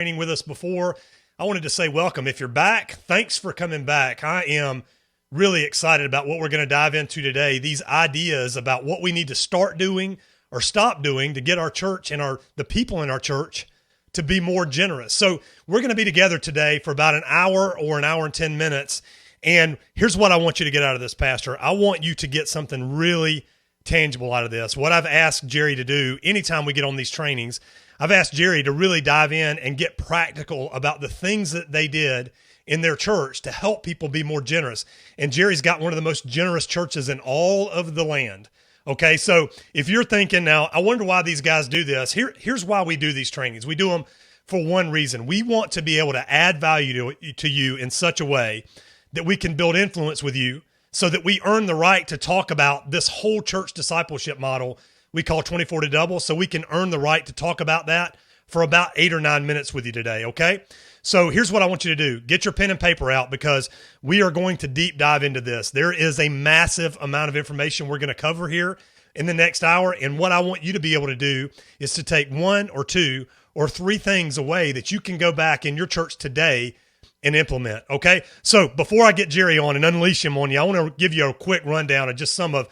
training with us before, I wanted to say welcome. If you're back, thanks for coming back. I am really excited about what we're going to dive into today. These ideas about what we need to start doing or stop doing to get our church and the people in our church to be more generous. So we're going to be together today for about an hour or an hour and 10 minutes. And here's what I want you to get out of this, Pastor. I want you to get something really tangible out of this. What I've asked Jerry to do anytime we get on these trainings, I've asked Jerry to really dive in and get practical about the things that they did in their church to help people be more generous. And Jerry's got one of the most generous churches in all of the land. Okay, so if you're thinking now, I wonder why these guys do this. Here's why we do these trainings. We do them for one reason. We want to be able to add value to you in such a way that we can build influence with you so that we earn the right to talk about this whole church discipleship model we call 24 to double, so we can earn the right to talk about that for about 8 or 9 minutes with you today, okay? So here's what I want you to do. Get your pen and paper out because we are going to deep dive into this. There is a massive amount of information we're going to cover here in the next hour, and what I want you to be able to do is to take 1 or 2 or 3 things away that you can go back in your church today and implement, okay? So before I get Jerry on and unleash him on you, I want to give you a quick rundown of just some of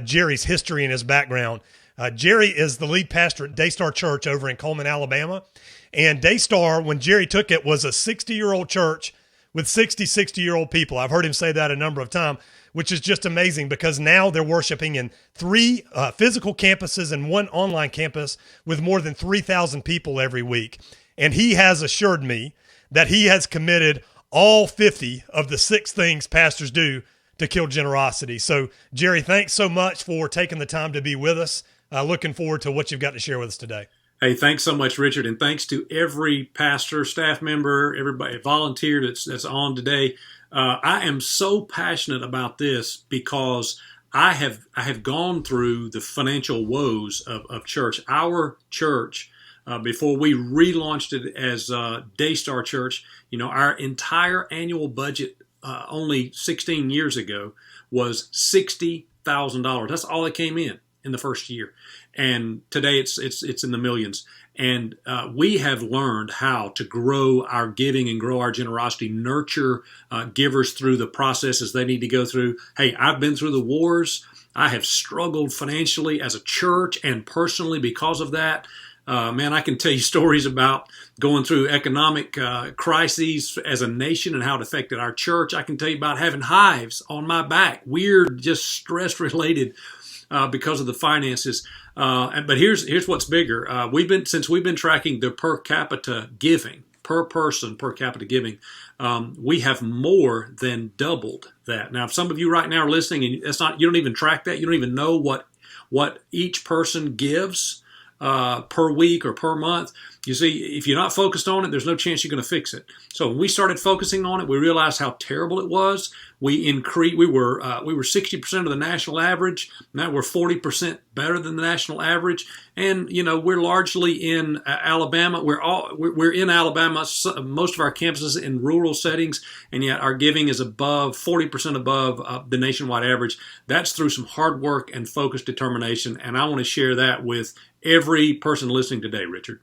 Jerry's history and his background. Jerry is the lead pastor at Daystar Church over in Coleman, Alabama. And Daystar, when Jerry took it, was a 60-year-old church with 60-year-old people. I've heard him say that a number of times, which is just amazing because now they're worshiping in 3 physical campuses and 1 online campus with more than 3,000 people every week. And he has assured me that he has committed all 50 of the 6 things pastors do to kill generosity. So, Jerry, thanks so much for taking the time to be with us. Looking forward to what you've got to share with us today. Hey, thanks so much, Richard, and thanks to every pastor, staff member, everybody, volunteer that's on today. I am so passionate about this because I have gone through the financial woes of church. Our church, before we relaunched it as Daystar Church, our entire annual budget only 16 years ago was $60,000. That's all that came in the first year. And today it's in the millions. And we have learned how to grow our giving and grow our generosity, nurture givers through the processes they need to go through. Hey, I've been through the wars. I have struggled financially as a church and personally because of that. Man, I can tell you stories about going through economic crises as a nation and how it affected our church. I can tell you about having hives on my back, weird, just stress-related because of the finances. But here's what's bigger. Since we've been tracking the per capita giving, per person per capita giving, we have more than doubled that. Now, if some of you right now are listening and you don't even track that, you don't even know what each person gives per week or per month. You see, if you're not focused on it, there's no chance you're going to fix it. So when we started focusing on it, we realized how terrible it was. We were 60% of the national average. Now we're 40% better than the national average. And we're largely in Alabama. We're in Alabama. Most of our campuses in rural settings, and yet our giving is above 40% above the nationwide average. That's through some hard work and focused determination. And I want to share that with every person listening today, Richard.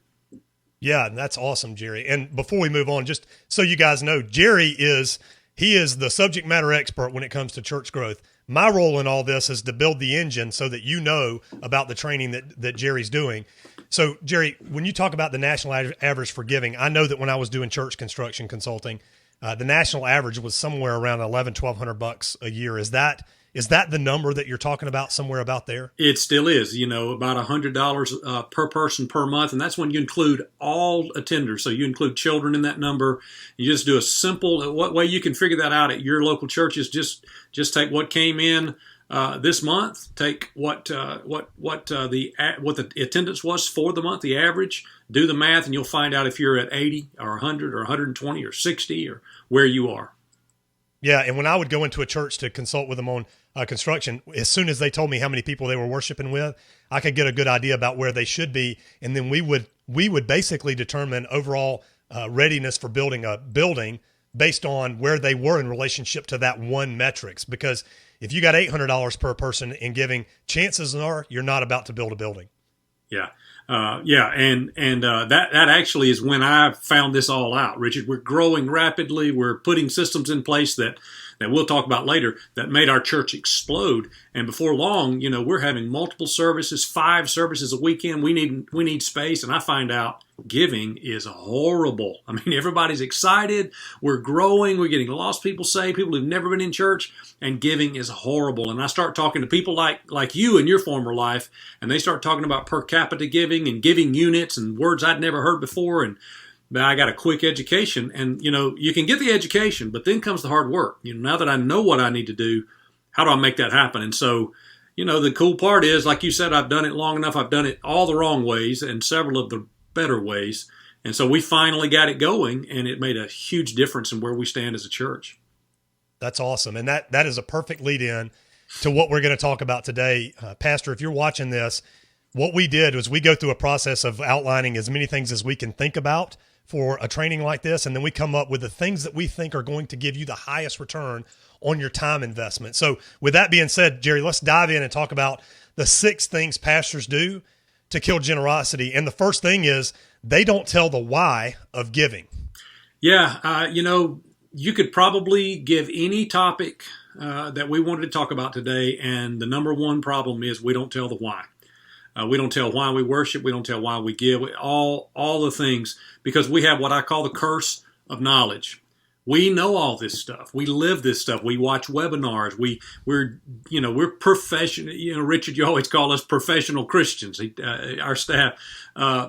Yeah, that's awesome, Jerry. And before we move on, just so you guys know, Jerry is the subject matter expert when it comes to church growth. My role in all this is to build the engine so that you know about the training that Jerry's doing. So, Jerry, when you talk about the national average for giving, I know that when I was doing church construction consulting, the national average was somewhere around $1,100-$1,200 a year. Is that the number that you're talking about, somewhere about there? It still is, about $100 per person per month. And that's when you include all attenders. So you include children in that number. You just do a simple, what way you can figure that out at your local churches, just take what came in this month, take what the attendance was for the month, the average, do the math, and you'll find out if you're at 80 or 100 or 120 or 60 or where you are. Yeah, and when I would go into a church to consult with them on construction, as soon as they told me how many people they were worshiping with, I could get a good idea about where they should be, and then we would basically determine overall readiness for building a building based on where they were in relationship to that one metrics. Because if you got $800 per person in giving, chances are you're not about to build a building. Yeah. Yeah, and that actually is when I found this all out, Richard. We're growing rapidly. We're putting systems in place that we'll talk about later that made our church explode. And before long, we're having multiple services, 5 services a weekend. We need space, and I find out giving is horrible. I mean, everybody's excited. We're growing. We're getting lost people saved, people who've never been in church, and giving is horrible. And I start talking to people like you in your former life, and they start talking about per capita giving and giving units and words I'd never heard before. And I got a quick education, and you can get the education, but then comes the hard work. Now that I know what I need to do, how do I make that happen? And so, the cool part is, like you said, I've done it long enough. I've done it all the wrong ways and several of the better ways. And so we finally got it going, and it made a huge difference in where we stand as a church. That's awesome. And that is a perfect lead in to what we're going to talk about today. Pastor, if you're watching this, what we did was we go through a process of outlining as many things as we can think about for a training like this. And then we come up with the things that we think are going to give you the highest return on your time investment. So with that being said, Jerry, let's dive in and talk about the 6 things pastors do to kill generosity. And the first thing is they don't tell the why of giving. Yeah. You could probably give any topic that we wanted to talk about today. And the number one problem is we don't tell the why. We don't tell why we worship. We don't tell why we give. All the things, because we have what I call the curse of knowledge. We know all this stuff. We live this stuff. We watch webinars. We're professional. Richard, you always call us professional Christians, our staff.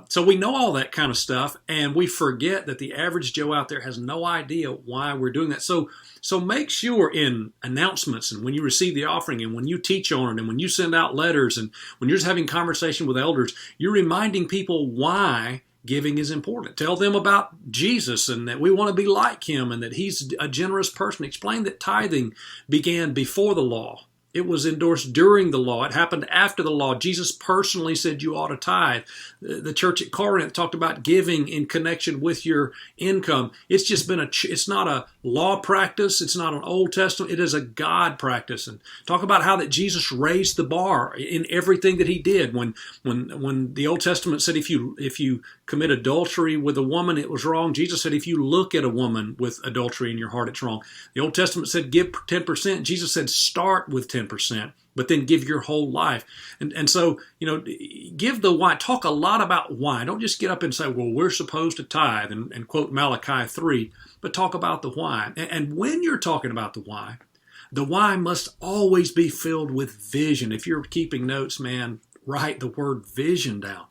So we know all that kind of stuff, and we forget that the average Joe out there has no idea why we're doing that. So make sure in announcements and when you receive the offering and when you teach on it and when you send out letters and when you're just having conversation with elders, you're reminding people why giving is important. Tell them about Jesus and that we want to be like him and that he's a generous person. Explain that tithing began before the law. It was endorsed during the law. It happened after the law. Jesus personally said you ought to tithe. The church at Corinth talked about giving in connection with your income. It's just been it's not a law practice. It's not an Old Testament. It is a God practice. And talk about how that Jesus raised the bar in everything that he did. When the Old Testament said if you commit adultery with a woman, it was wrong. Jesus said if you look at a woman with adultery in your heart, it's wrong. The Old Testament said give 10%. Jesus said start with 10%, but then give your whole life. And so, give the why. Talk a lot about why. Don't just get up and say, well, we're supposed to tithe and quote Malachi 3, but talk about the why. And when you're talking about the why must always be filled with vision. If you're keeping notes, man, write the word vision down.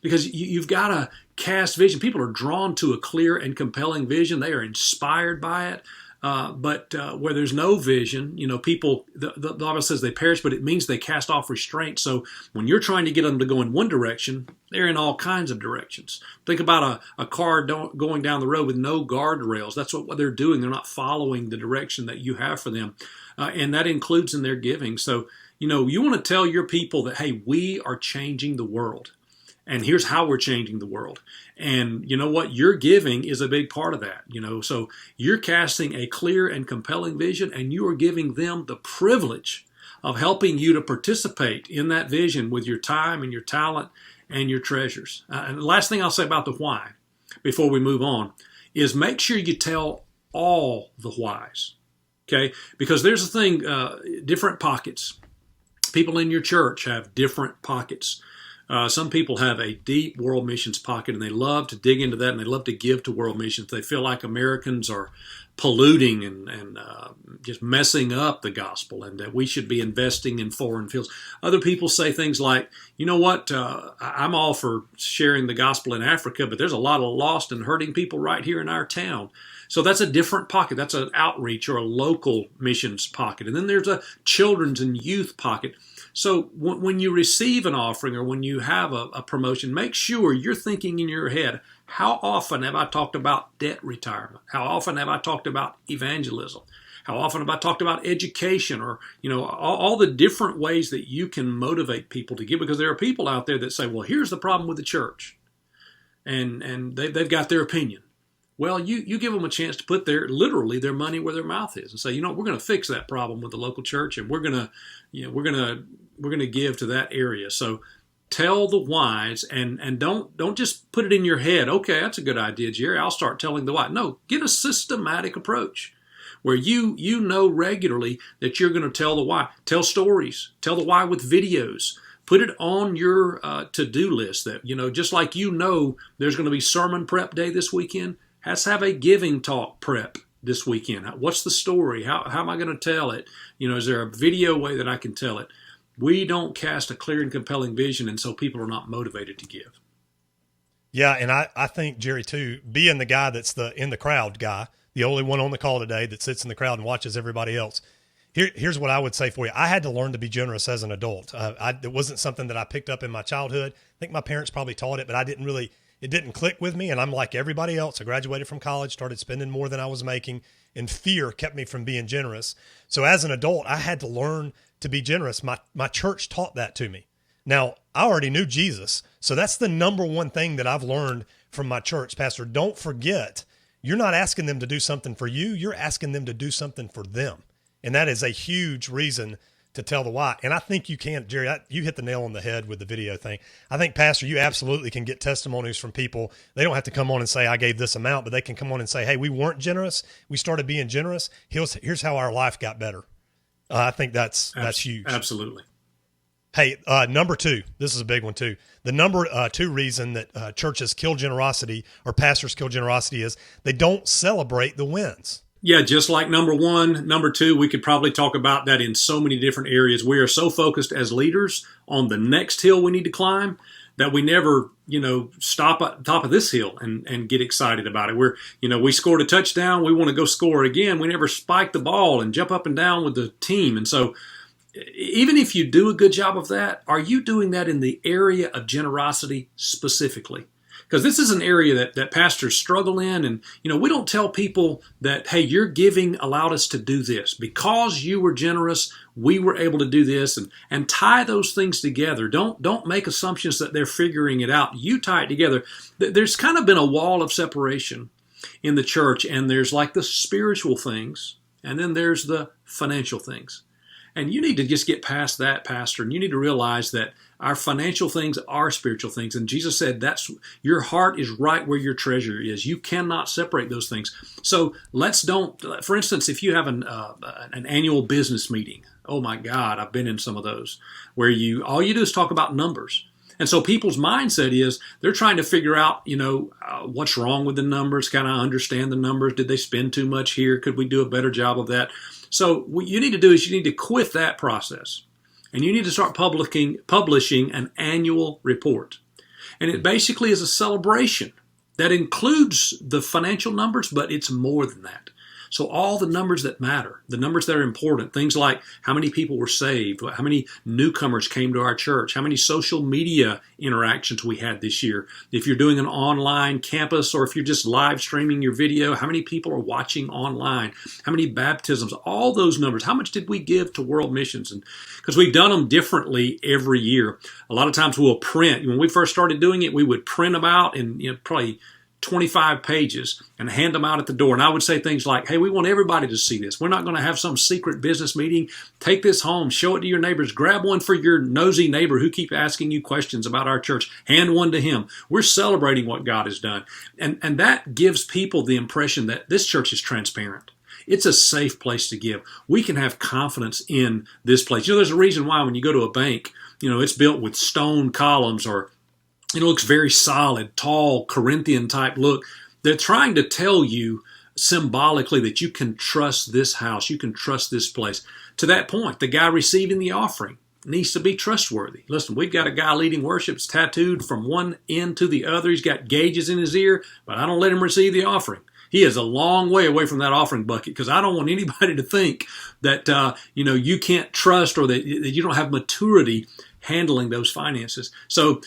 Because you've got to cast vision. People are drawn to a clear and compelling vision. They are inspired by it. But where there's no vision, people, the Bible says they perish, but it means they cast off restraint. So when you're trying to get them to go in one direction, they're in all kinds of directions. Think about a car going down the road with no guardrails. That's what they're doing. They're not following the direction that you have for them. And that includes in their giving. So, you want to tell your people that, hey, we are changing the world. And here's how we're changing the world. And you know what? Your giving is a big part of that. So you're casting a clear and compelling vision, and you are giving them the privilege of helping you to participate in that vision with your time and your talent and your treasures. And the last thing I'll say about the why before we move on is make sure you tell all the whys. Okay? Because there's a thing, different pockets. People in your church have different pockets. Some people have a deep world missions pocket, and they love to dig into that, and they love to give to world missions. They feel like Americans are polluting and just messing up the gospel, and that we should be investing in foreign fields. Other people say things like, you know what, I'm all for sharing the gospel in Africa, but there's a lot of lost and hurting people right here in our town. So that's a different pocket. That's an outreach or a local missions pocket. And then there's a children's and youth pocket. So when you receive an offering or when you have a promotion, make sure you're thinking in your head, how often have I talked about debt retirement? How often have I talked about evangelism? How often have I talked about education or, all the different ways that you can motivate people to give? Because there are people out there that say, well, here's the problem with the church. And they've got their opinion. Well, you give them a chance to put literally their money where their mouth is and say, we're going to fix that problem with the local church, and we're going to give to that area. So Tell the whys, and don't just put it in your head. Okay, that's a good idea, Jerry. I'll start telling the why. No, get a systematic approach where you know regularly that you're going to tell the why. Tell stories. Tell the why with videos. Put it on your to-do list. That just like there's going to be sermon prep day this weekend. Let's have a giving talk prep this weekend. What's the story? How am I going to tell it? Is there a video way that I can tell it? We don't cast a clear and compelling vision, and so people are not motivated to give. Yeah, and I think, Jerry, too, being the guy that's the in the crowd guy, the only one on the call today that sits in the crowd and watches everybody else, here's what I would say for you. I had to learn to be generous as an adult. It wasn't something that I picked up in my childhood. I think my parents probably taught it, but it didn't click with me, and I'm like everybody else. I graduated from college, started spending more than I was making, and fear kept me from being generous. So as an adult, I had to learn to be generous. My church taught that to me. Now, I already knew Jesus, so that's the number one thing that I've learned from my church. Pastor, don't forget, you're not asking them to do something for you, you're asking them to do something for them. And that is a huge reason to tell the why. And I think you can, Jerry, you hit the nail on the head with the video thing. I think, Pastor, you absolutely can get testimonies from people. They don't have to come on and say, I gave this amount, but they can come on and say, hey, we weren't generous. We started being generous. Here's how our life got better. I think that's huge. Absolutely. Hey, number two, this is a big one too. The number two reason that churches kill generosity or pastors kill generosity is they don't celebrate the wins. Yeah, just like number one, number two, we could probably talk about that in so many different areas. We are so focused as leaders on the next hill we need to climb that we never, stop at the top of this hill and get excited about it. We scored a touchdown. We want to go score again. We never spike the ball and jump up and down with the team. And so even if you do a good job of that, are you doing that in the area of generosity specifically? Because this is an area that pastors struggle in. And, we don't tell people that, hey, your giving allowed us to do this. Because you were generous, we were able to do this. And tie those things together. Don't make assumptions that they're figuring it out. You tie it together. There's kind of been a wall of separation in the church. And there's like the spiritual things. And then there's the financial things. And you need to just get past that, Pastor, and you need to realize that our financial things are spiritual things. And Jesus said that's your heart is right where your treasure is. You cannot separate those things. So for instance, if you have an annual business meeting, oh my God, I've been in some of those where all you do is talk about numbers. And so people's mindset is they're trying to figure out, what's wrong with the numbers. Can I understand the numbers? Did they spend too much here? Could we do a better job of that? So what you need to do is you need to quit that process. And you need to start publishing an annual report. And it basically is a celebration that includes the financial numbers, but it's more than that. So all the numbers that matter, the numbers that are important, things like how many people were saved, how many newcomers came to our church, how many social media interactions we had this year. If you're doing an online campus or if you're just live streaming your video, how many people are watching online, how many baptisms, all those numbers. How much did we give to world missions? And because we've done them differently every year. A lot of times we'll print. When we first started doing it, we would print them out in probably 25 pages and hand them out at the door. And I would say things like, hey, we want everybody to see this. We're not going to have some secret business meeting. Take this home, show it to your neighbors, grab one for your nosy neighbor who keeps asking you questions about our church, hand one to him. We're celebrating what God has done. And that gives people the impression that this church is transparent. It's a safe place to give. We can have confidence in this place. There's a reason why when you go to a bank, it's built with stone columns or it looks very solid, tall, Corinthian type look. They're trying to tell you symbolically that you can trust this house, you can trust this place. To that point, the guy receiving the offering needs to be trustworthy. Listen, we've got a guy leading worship that's tattooed from one end to the other. He's got gauges in his ear, but I don't let him receive the offering. He is a long way away from that offering bucket because I don't want anybody to think that you can't trust or that you don't have maturity handling those finances. So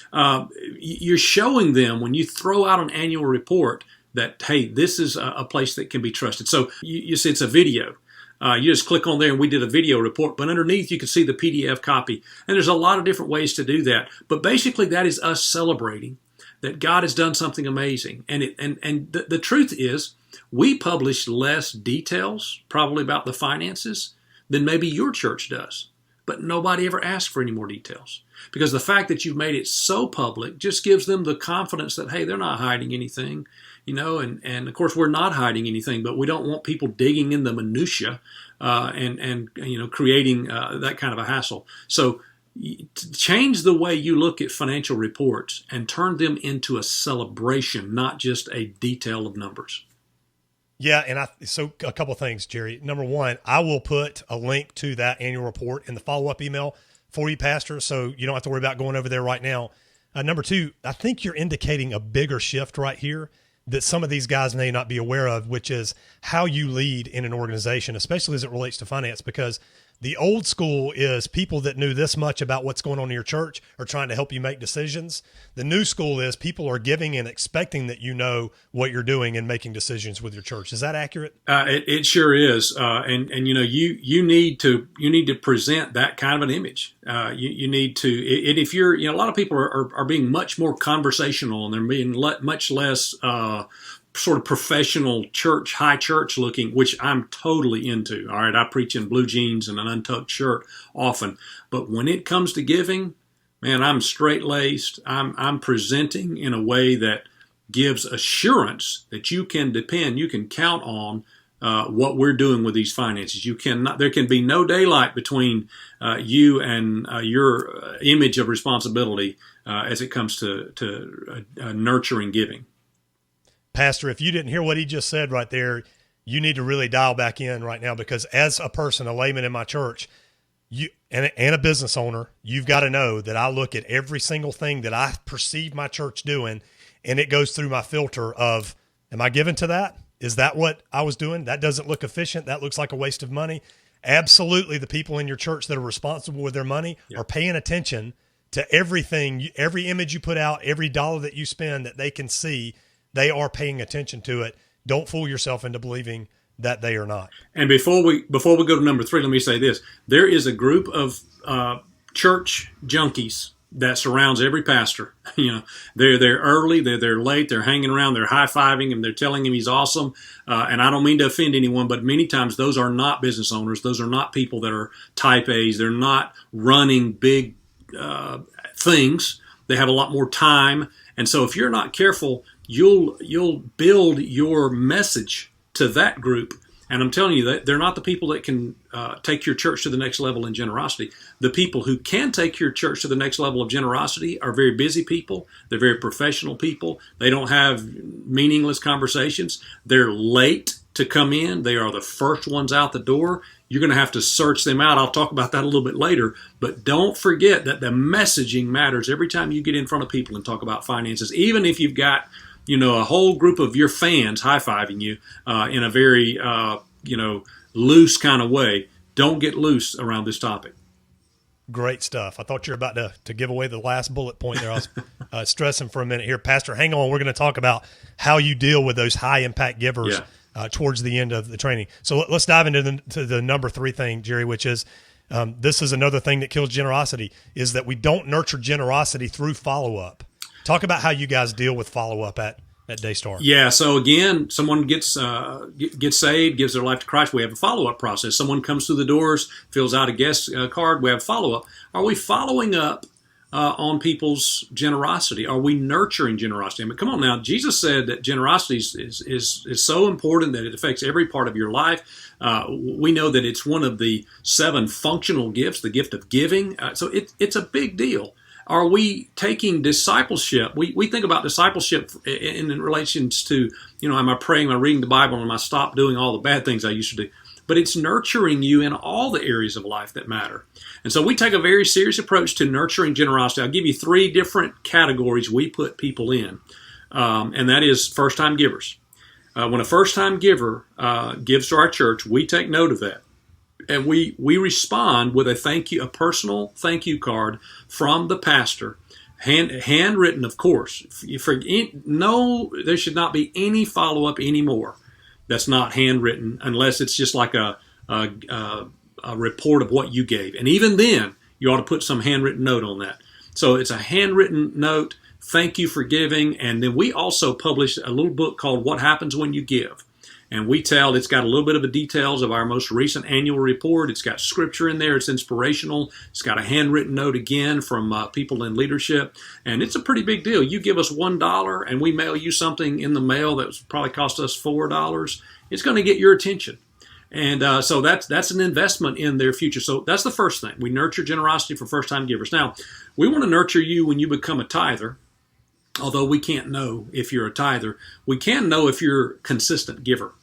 you're showing them when you throw out an annual report that, hey, this is a place that can be trusted. So you see it's a video. You just click on there and we did a video report, but underneath you can see the PDF copy. And there's a lot of different ways to do that. But basically that is us celebrating that God has done something amazing. And the truth is we publish less details probably about the finances than maybe your church does. But nobody ever asked for any more details. because the fact that you've made it so public just gives them the confidence that, hey, they're not hiding anything, and of course we're not hiding anything, but we don't want people digging in the minutia and creating that kind of a hassle. So change the way you look at financial reports and turn them into a celebration, not just a detail of numbers. Yeah, and so a couple of things, Jerry. Number one, I will put a link to that annual report in the follow-up email for you, Pastor, so you don't have to worry about going over there right now. Number two, I think you're indicating a bigger shift right here that some of these guys may not be aware of, which is how you lead in an organization, especially as it relates to finance, because the old school is people that knew this much about what's going on in your church are trying to help you make decisions. The new school is people are giving and expecting that you know what you're doing and making decisions with your church. Is that accurate? It sure is, and you need to present that kind of an image. You need to, if you're, a lot of people are being much more conversational, and they're being much less sort of professional church, high church looking, which I'm totally into. All right, I preach in blue jeans and an untucked shirt often, but when it comes to giving, man, I'm straight laced. I'm presenting in a way that gives assurance that you can depend, you can count on what we're doing with these finances. There can be no daylight between you and your image of responsibility as it comes to nurturing giving. Pastor, if you didn't hear what he just said right there, you need to really dial back in right now, because as a person, a layman in my church, and a business owner, you've got to know that I look at every single thing that I perceive my church doing, and it goes through my filter of, am I giving to that? Is that what I was doing? That doesn't look efficient. That looks like a waste of money. Absolutely, the people in your church that are responsible with their money are paying attention to everything, every image you put out, every dollar that you spend, that they can see. They are paying attention to it. Don't fool yourself into believing that they are not. And before we go to number 3, let me say this. There is a group of church junkies that surrounds every pastor. They're there early, they're there late, they're hanging around, they're high-fiving him, they're telling him he's awesome. And I don't mean to offend anyone, but many times those are not business owners. Those are not people that are type A's. They're not running big things. They have a lot more time. And so if you're not careful, you'll build your message to that group. And I'm telling you that they're not the people that can take your church to the next level in generosity. The people who can take your church to the next level of generosity are very busy people. They're very professional people. They don't have meaningless conversations. They're late to come in. They are the first ones out the door. You're going to have to search them out. I'll talk about that a little bit later. But don't forget that the messaging matters every time you get in front of people and talk about finances, even if you've got a whole group of your fans high-fiving you in a very, loose kind of way. Don't get loose around this topic. Great stuff. I thought you were about to give away the last bullet point there. I was stressing for a minute here. Pastor, hang on. We're going to talk about how you deal with those high-impact givers towards the end of the training. So let's dive into the number 3 thing, Jerry, which is this is another thing that kills generosity, is that we don't nurture generosity through follow-up. Talk about how you guys deal with follow-up at Daystar. Yeah, so again, someone gets saved, gives their life to Christ. We have a follow-up process. Someone comes through the doors, fills out a guest card. We have follow-up. Are we following up on people's generosity? Are we nurturing generosity? I mean, come on now. Jesus said that generosity is so important that it affects every part of your life. We know that it's one of the 7 functional gifts, the gift of giving. So it's a big deal. Are we taking discipleship? We think about discipleship in relations to, am I praying, am I reading the Bible, am I stop doing all the bad things I used to do? But it's nurturing you in all the areas of life that matter. And so we take a very serious approach to nurturing generosity. I'll give you 3 different categories we put people in, and that is first-time givers. When a first-time giver gives to our church, we take note of that. And we respond with a personal thank you card from the pastor, handwritten, of course. There should not be any follow-up anymore that's not handwritten, unless it's just like a report of what you gave. And even then, you ought to put some handwritten note on that. So it's a handwritten note, thank you for giving. And then we also publish a little book called What Happens When You Give. And it's got a little bit of the details of our most recent annual report. It's got scripture in there. It's inspirational. It's got a handwritten note again from people in leadership. And it's a pretty big deal. You give us $1 and we mail you something in the mail that was probably cost us $4. It's going to get your attention. And so that's an investment in their future. So that's the first thing. We nurture generosity for first-time givers. Now, we want to nurture you when you become a tither, although we can't know if you're a tither. We can know if you're a consistent giver.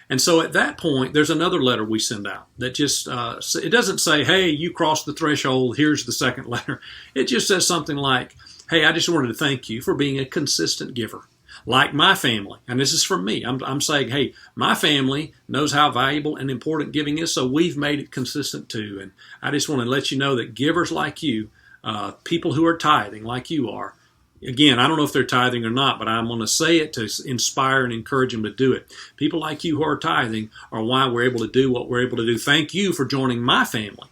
And so at that point, there's another letter we send out that just, it doesn't say, hey, you crossed the threshold, here's the second letter. It just says something like, hey, I just wanted to thank you for being a consistent giver. Like my family, and this is from me, I'm saying, hey, my family knows how valuable and important giving is, so we've made it consistent too. And I just want to let you know that givers like you, people who are tithing like you are, again, I don't know if they're tithing or not, but I'm going to say it to inspire and encourage them to do it. People like you who are tithing are why we're able to do what we're able to do. Thank you for joining my family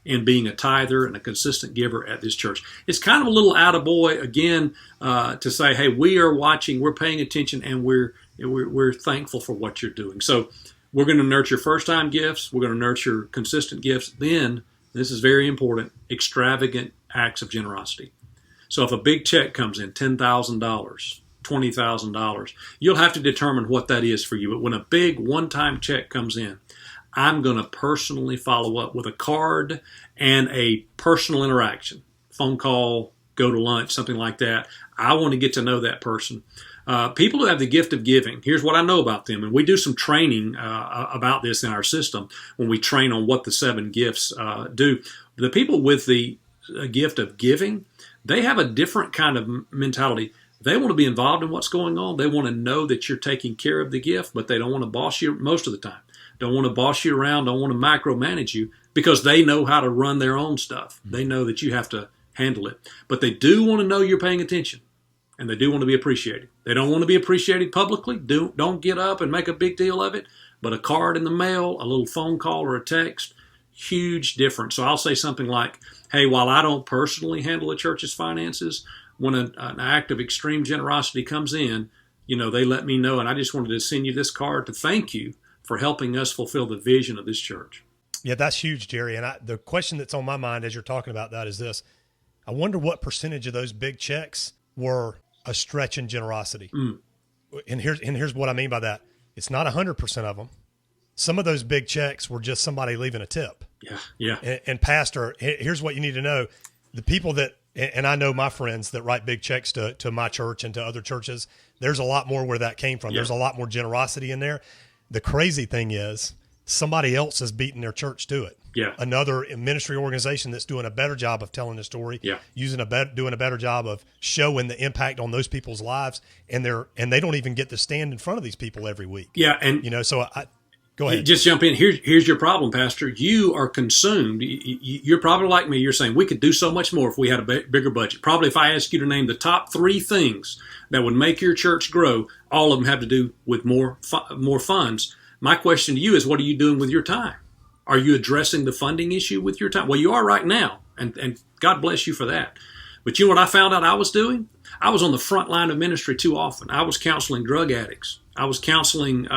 in being a tither and a consistent giver at this church. It's kind of a little attaboy, again, to say, hey, we are watching, we're paying attention, and we're thankful for what you're doing. So we're going to nurture first-time gifts. We're going to nurture consistent gifts. Then, this is very important, extravagant acts of generosity. So if a big check comes in, $10,000, $20,000, you'll have to determine what that is for you. But when a big one-time check comes in, I'm going to personally follow up with a card and a personal interaction, phone call, go to lunch, something like that. I want to get to know that person. People who have the gift of giving, here's what I know about them. And we do some training about this in our system when we train on what the 7 gifts do. The people with the gift of giving, they have a different kind of mentality. They want to be involved in what's going on. They want to know that you're taking care of the gift, but they don't want to boss you most of the time. Don't want to boss you around, don't want to micromanage you, because they know how to run their own stuff. They know that you have to handle it. But they do want to know you're paying attention, and they do want to be appreciated. They don't want to be appreciated publicly. Don't get up and make a big deal of it. But a card in the mail, a little phone call or a text, huge difference. So I'll say something like, hey, while I don't personally handle the church's finances, when an act of extreme generosity comes in, they let me know, and I just wanted to send you this card to thank you for helping us fulfill the vision of this church. Yeah, that's huge, Jerry. And the question that's on my mind as you're talking about that is this. I wonder what percentage of those big checks were a stretch in generosity. And here's what I mean by that. It's not 100% of them. Some of those big checks were just somebody leaving a tip. Yeah. And Pastor, here's what you need to know. The people that, and I know my friends that write big checks to my church and to other churches, there's a lot more where that came from. Yeah. There's a lot more generosity in there. The crazy thing is somebody else is beating their church to it. Yeah. Another ministry organization that's doing a better job of telling the story. Yeah. Doing a better job of showing the impact on those people's lives, and they don't even get to stand in front of these people every week. Yeah, and so go ahead. Just jump in. Here's your problem, Pastor. You are consumed. You're probably like me. You're saying we could do so much more if we had a bigger budget. Probably if I ask you to name the top 3 things that would make your church grow, all of them have to do with more funds. My question to you is, what are you doing with your time? Are you addressing the funding issue with your time? Well, you are right now, and God bless you for that. But you know what I found out I was doing? I was on the front line of ministry too often. I was counseling drug addicts. I was counseling,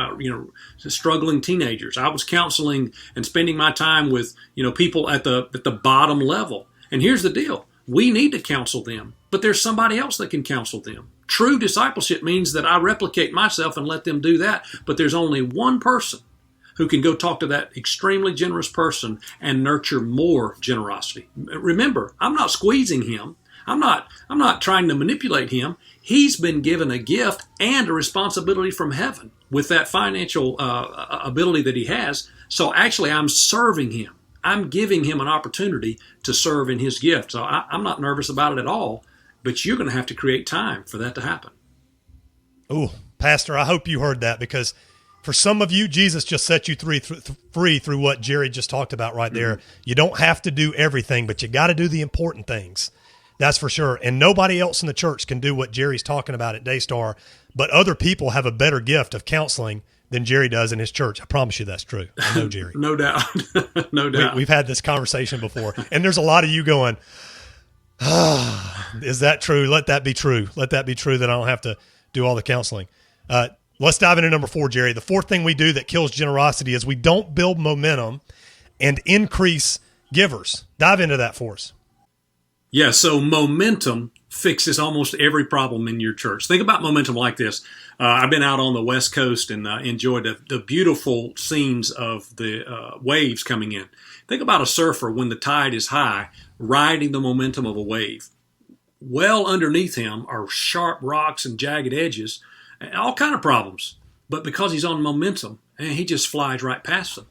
struggling teenagers. I was counseling and spending my time with, people at the bottom level. And here's the deal. We need to counsel them, but there's somebody else that can counsel them. True discipleship means that I replicate myself and let them do that, but there's only one person who can go talk to that extremely generous person and nurture more generosity. Remember, I'm not squeezing him. I'm not trying to manipulate him. He's been given a gift and a responsibility from heaven with that financial ability that he has. So actually, I'm serving him. I'm giving him an opportunity to serve in his gift. So I'm not nervous about it at all, but you're going to have to create time for that to happen. Oh, Pastor, I hope you heard that, because for some of you, Jesus just set you free through what Jerry just talked about right there. Mm-hmm. You don't have to do everything, but you got to do the important things. That's for sure. And nobody else in the church can do what Jerry's talking about at Daystar, but other people have a better gift of counseling than Jerry does in his church. I promise you that's true. I know Jerry. No doubt. No doubt. We've had this conversation before, and there's a lot of you going, is that true? Let that be true. Let that be true that I don't have to do all the counseling. Let's dive into number 4, Jerry. The fourth thing we do that kills generosity is we don't build momentum and increase givers. Dive into that for us. Yeah, so momentum fixes almost every problem in your church. Think about momentum like this. I've been out on the West Coast and enjoyed the beautiful scenes of the waves coming in. Think about a surfer when the tide is high, riding the momentum of a wave. Well underneath him are sharp rocks and jagged edges, and all kind of problems. But because he's on momentum, and he just flies right past them.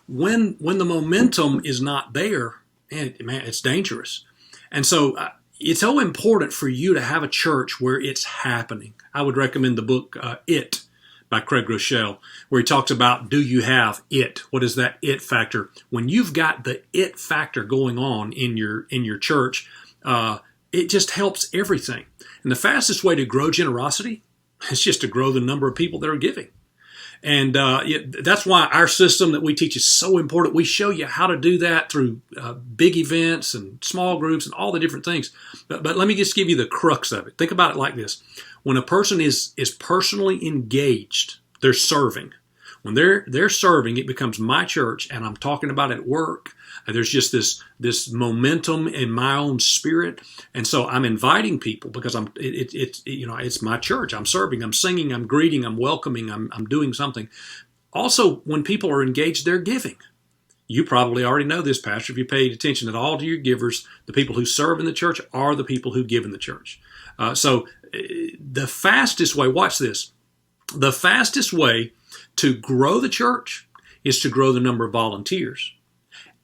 When the momentum is not there, man, it's dangerous. And so it's so important for you to have a church where it's happening. I would recommend the book It by Craig Rochelle, where he talks about, do you have it? What is that it factor? When you've got the it factor going on in your church, it just helps everything. And the fastest way to grow generosity is just to grow the number of people that are giving. And that's why our system that we teach is so important. We show you how to do that through big events and small groups and all the different things. But let me just give you the crux of it. Think about it like this. When a person is personally engaged, they're serving. When they're serving, it becomes my church, and I'm talking about at work. There's just this momentum in my own spirit, and so I'm inviting people because it's my church. I'm serving, I'm singing, I'm greeting, I'm welcoming, I'm doing something. Also, when people are engaged, they're giving. You probably already know this, Pastor, if you paid attention at all to your givers. The people who serve in the church are the people who give in the church. So the fastest way, watch this, the fastest way to grow the church is to grow the number of volunteers.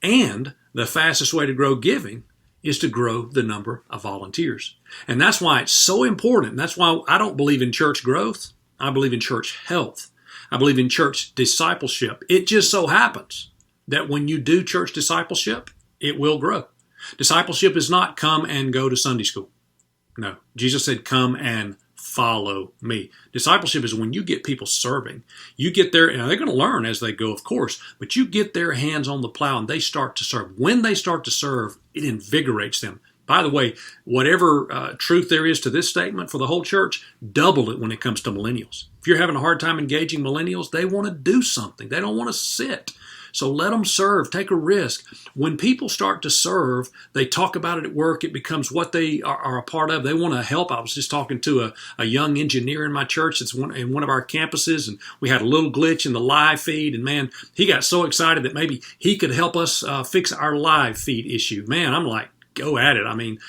And the fastest way to grow giving is to grow the number of volunteers. And that's why it's so important. That's why I don't believe in church growth. I believe in church health. I believe in church discipleship. It just so happens that when you do church discipleship, it will grow. Discipleship is not come and go to Sunday school. No, Jesus said, come and follow me. Discipleship is when you get people serving. You get there, and they're going to learn as they go, of course, but you get their hands on the plow and they start to serve. When they start to serve, it invigorates them. By the way, whatever truth there is to this statement for the whole church, double it when it comes to millennials. If you're having a hard time engaging millennials, they want to do something. They don't want to sit. So let them serve. Take a risk. When people start to serve, they talk about it at work. It becomes what they are a part of. They want to help. I was just talking to a young engineer in my church that's in one of our campuses, and we had a little glitch in the live feed. And man, he got so excited that maybe he could help us fix our live feed issue. Man, I'm like, go at it. I mean,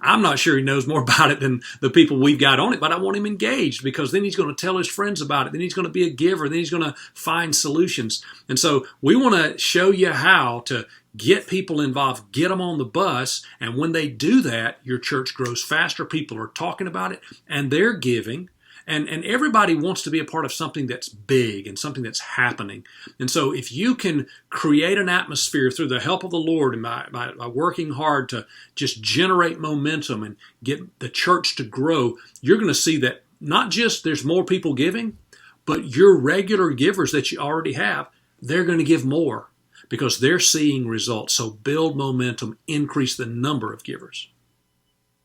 I'm not sure he knows more about it than the people we've got on it, but I want him engaged because then he's going to tell his friends about it. Then he's going to be a giver. Then he's going to find solutions. And so we want to show you how to get people involved, get them on the bus. And when they do that, your church grows faster. People are talking about it and they're giving. And everybody wants to be a part of something that's big and something that's happening. And so if you can create an atmosphere through the help of the Lord and by working hard to just generate momentum and get the church to grow, you're going to see that not just there's more people giving, but your regular givers that you already have, they're going to give more because they're seeing results. So build momentum, increase the number of givers.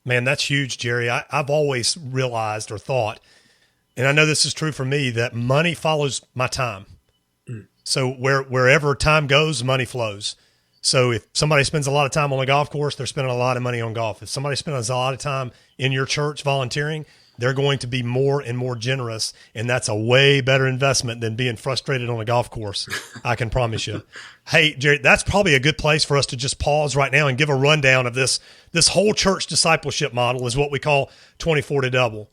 Man, that's huge, Jerry. I've always realized or thought, and I know this is true for me, that money follows my time. So wherever time goes, money flows. So if somebody spends a lot of time on the golf course, they're spending a lot of money on golf. If somebody spends a lot of time in your church volunteering, they're going to be more and more generous, and that's a way better investment than being frustrated on a golf course, I can promise you. Hey, Jerry, that's probably a good place for us to just pause right now and give a rundown of this whole church discipleship model is what we call 24 to double.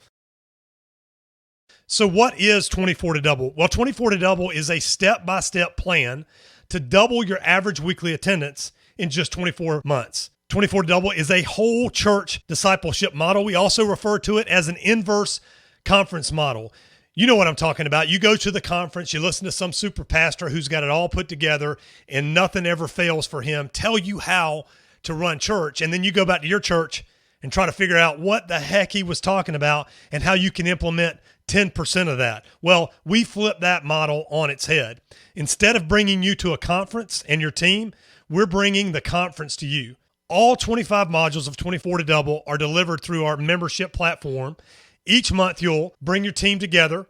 So what is 24 to double? Well, 24 to double is a step-by-step plan to double your average weekly attendance in just 24 months. 24 to double is a whole church discipleship model. We also refer to it as an inverse conference model. You know what I'm talking about. You go to the conference, you listen to some super pastor who's got it all put together and nothing ever fails for him, tell you how to run church. And then you go back to your church and try to figure out what the heck he was talking about and how you can implement 10% of that. Well, we flip that model on its head. Instead of bringing you to a conference and your team, we're bringing the conference to you. All 25 modules of 24 to double are delivered through our membership platform. Each month, you'll bring your team together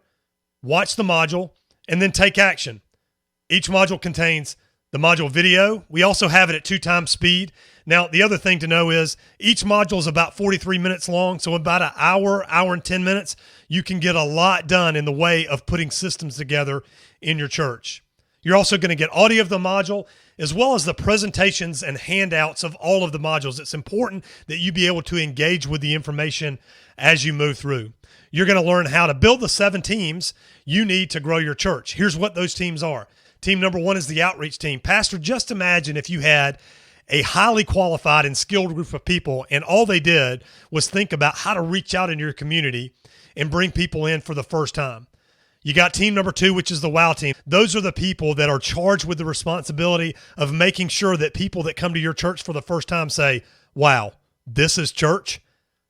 watch the module, and then take action. Each module contains the module video. We also have it at 2 times speed. Now, the other thing to know is each module is about 43 minutes long, so about an hour and 10 minutes, you can get a lot done in the way of putting systems together in your church. You're also going to get audio of the module as well as the presentations and handouts of all of the modules. It's important that you be able to engage with the information as you move through. You're going to learn how to build the 7 teams you need to grow your church. Here's what those teams are. Team number 1 is the outreach team. Pastor, just imagine if you had a highly qualified and skilled group of people and all they did was think about how to reach out in your community and bring people in for the first time. You got team number 2, which is the WOW team. Those are the people that are charged with the responsibility of making sure that people that come to your church for the first time say, wow, this is church.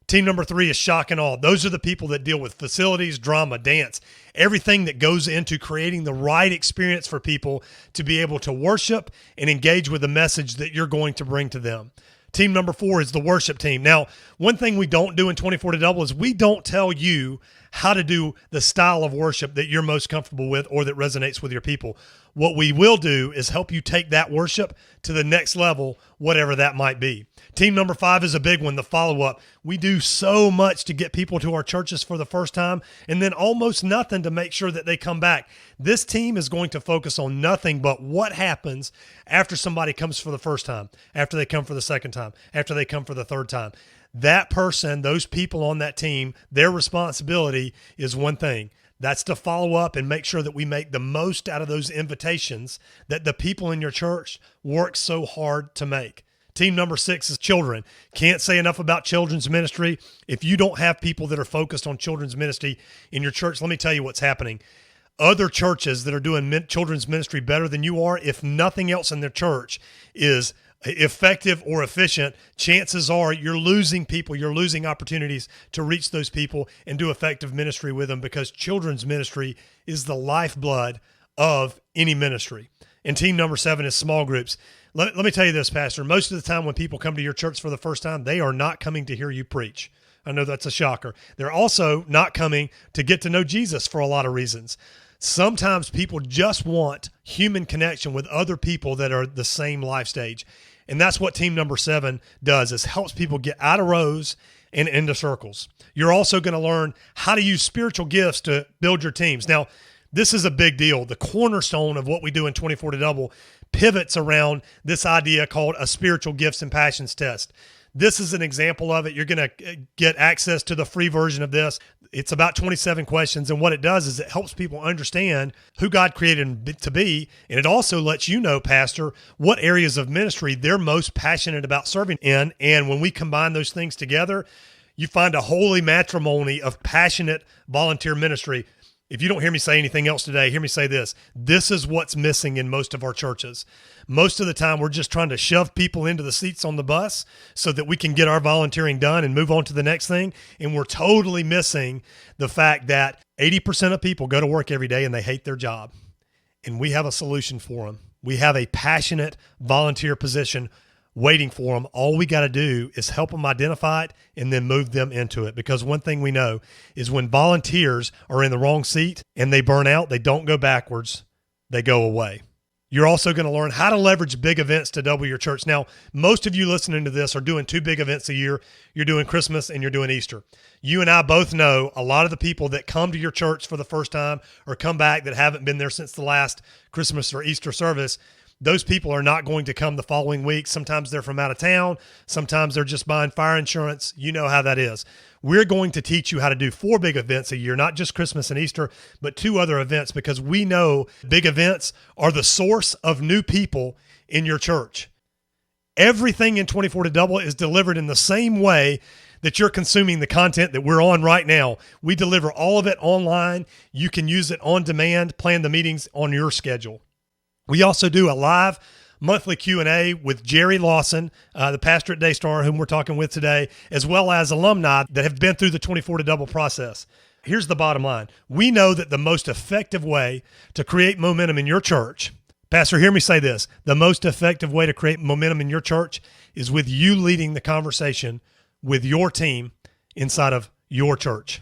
Team number 3 is shock and awe. Those are the people that deal with facilities, drama, dance, everything that goes into creating the right experience for people to be able to worship and engage with the message that you're going to bring to them. Team number 4 is the worship team. Now, one thing we don't do in 24 to Double is we don't tell you how to do the style of worship that you're most comfortable with or that resonates with your people. What we will do is help you take that worship to the next level, whatever that might be. Team number 5 is a big one, the follow-up. We do so much to get people to our churches for the first time and then almost nothing to make sure that they come back. This team is going to focus on nothing but what happens after somebody comes for the first time, after they come for the second time, after they come for the third time. That person, those people on that team, their responsibility is one thing. That's to follow up and make sure that we make the most out of those invitations that the people in your church work so hard to make. Team number 6 is children. Can't say enough about children's ministry. If you don't have people that are focused on children's ministry in your church, let me tell you what's happening. Other churches that are doing children's ministry better than you are, if nothing else in their church is effective or efficient, chances are you're losing people, you're losing opportunities to reach those people and do effective ministry with them, because children's ministry is the lifeblood of any ministry. And team number 7 is small groups. Let me tell you this, Pastor. Most of the time when people come to your church for the first time, they are not coming to hear you preach. I know that's a shocker. They're also not coming to get to know Jesus for a lot of reasons. Sometimes people just want human connection with other people that are the same life stage. And that's what team number 7 does, is helps people get out of rows and into circles. You're also going to learn how to use spiritual gifts to build your teams. Now, this is a big deal. The cornerstone of what we do in 24 to Double pivots around this idea called a spiritual gifts and passions test. This is an example of it. You're going to get access to the free version of this. It's about 27 questions, and what it does is it helps people understand who God created them to be, and it also lets you know, Pastor, what areas of ministry they're most passionate about serving in, and when we combine those things together, you find a holy matrimony of passionate volunteer ministry. If you don't hear me say anything else today, hear me say this. This is what's missing in most of our churches. Most of the time, we're just trying to shove people into the seats on the bus so that we can get our volunteering done and move on to the next thing. And we're totally missing the fact that 80% of people go to work every day and they hate their job. And we have a solution for them. We have a passionate volunteer position waiting for them. All we got to do is help them identify it and then move them into it. Because one thing we know is when volunteers are in the wrong seat and they burn out, they don't go backwards, they go away. You're also going to learn how to leverage big events to double your church. Now, most of you listening to this are doing 2 big events a year. You're doing Christmas and you're doing Easter. You and I both know a lot of the people that come to your church for the first time or come back that haven't been there since the last Christmas or Easter service. Those people are not going to come the following week. Sometimes they're from out of town. Sometimes they're just buying fire insurance. You know how that is. We're going to teach you how to do 4 big events a year, not just Christmas and Easter, but 2 other events, because we know big events are the source of new people in your church. Everything in 24 to Double is delivered in the same way that you're consuming the content that we're on right now. We deliver all of it online. You can use it on demand, plan the meetings on your schedule. We also do a live monthly Q&A with Jerry Lawson, the pastor at Daystar, whom we're talking with today, as well as alumni that have been through the 24 to Double process. Here's the bottom line. We know that the most effective way to create momentum in your church, Pastor, hear me say this, the most effective way to create momentum in your church is with you leading the conversation with your team inside of your church.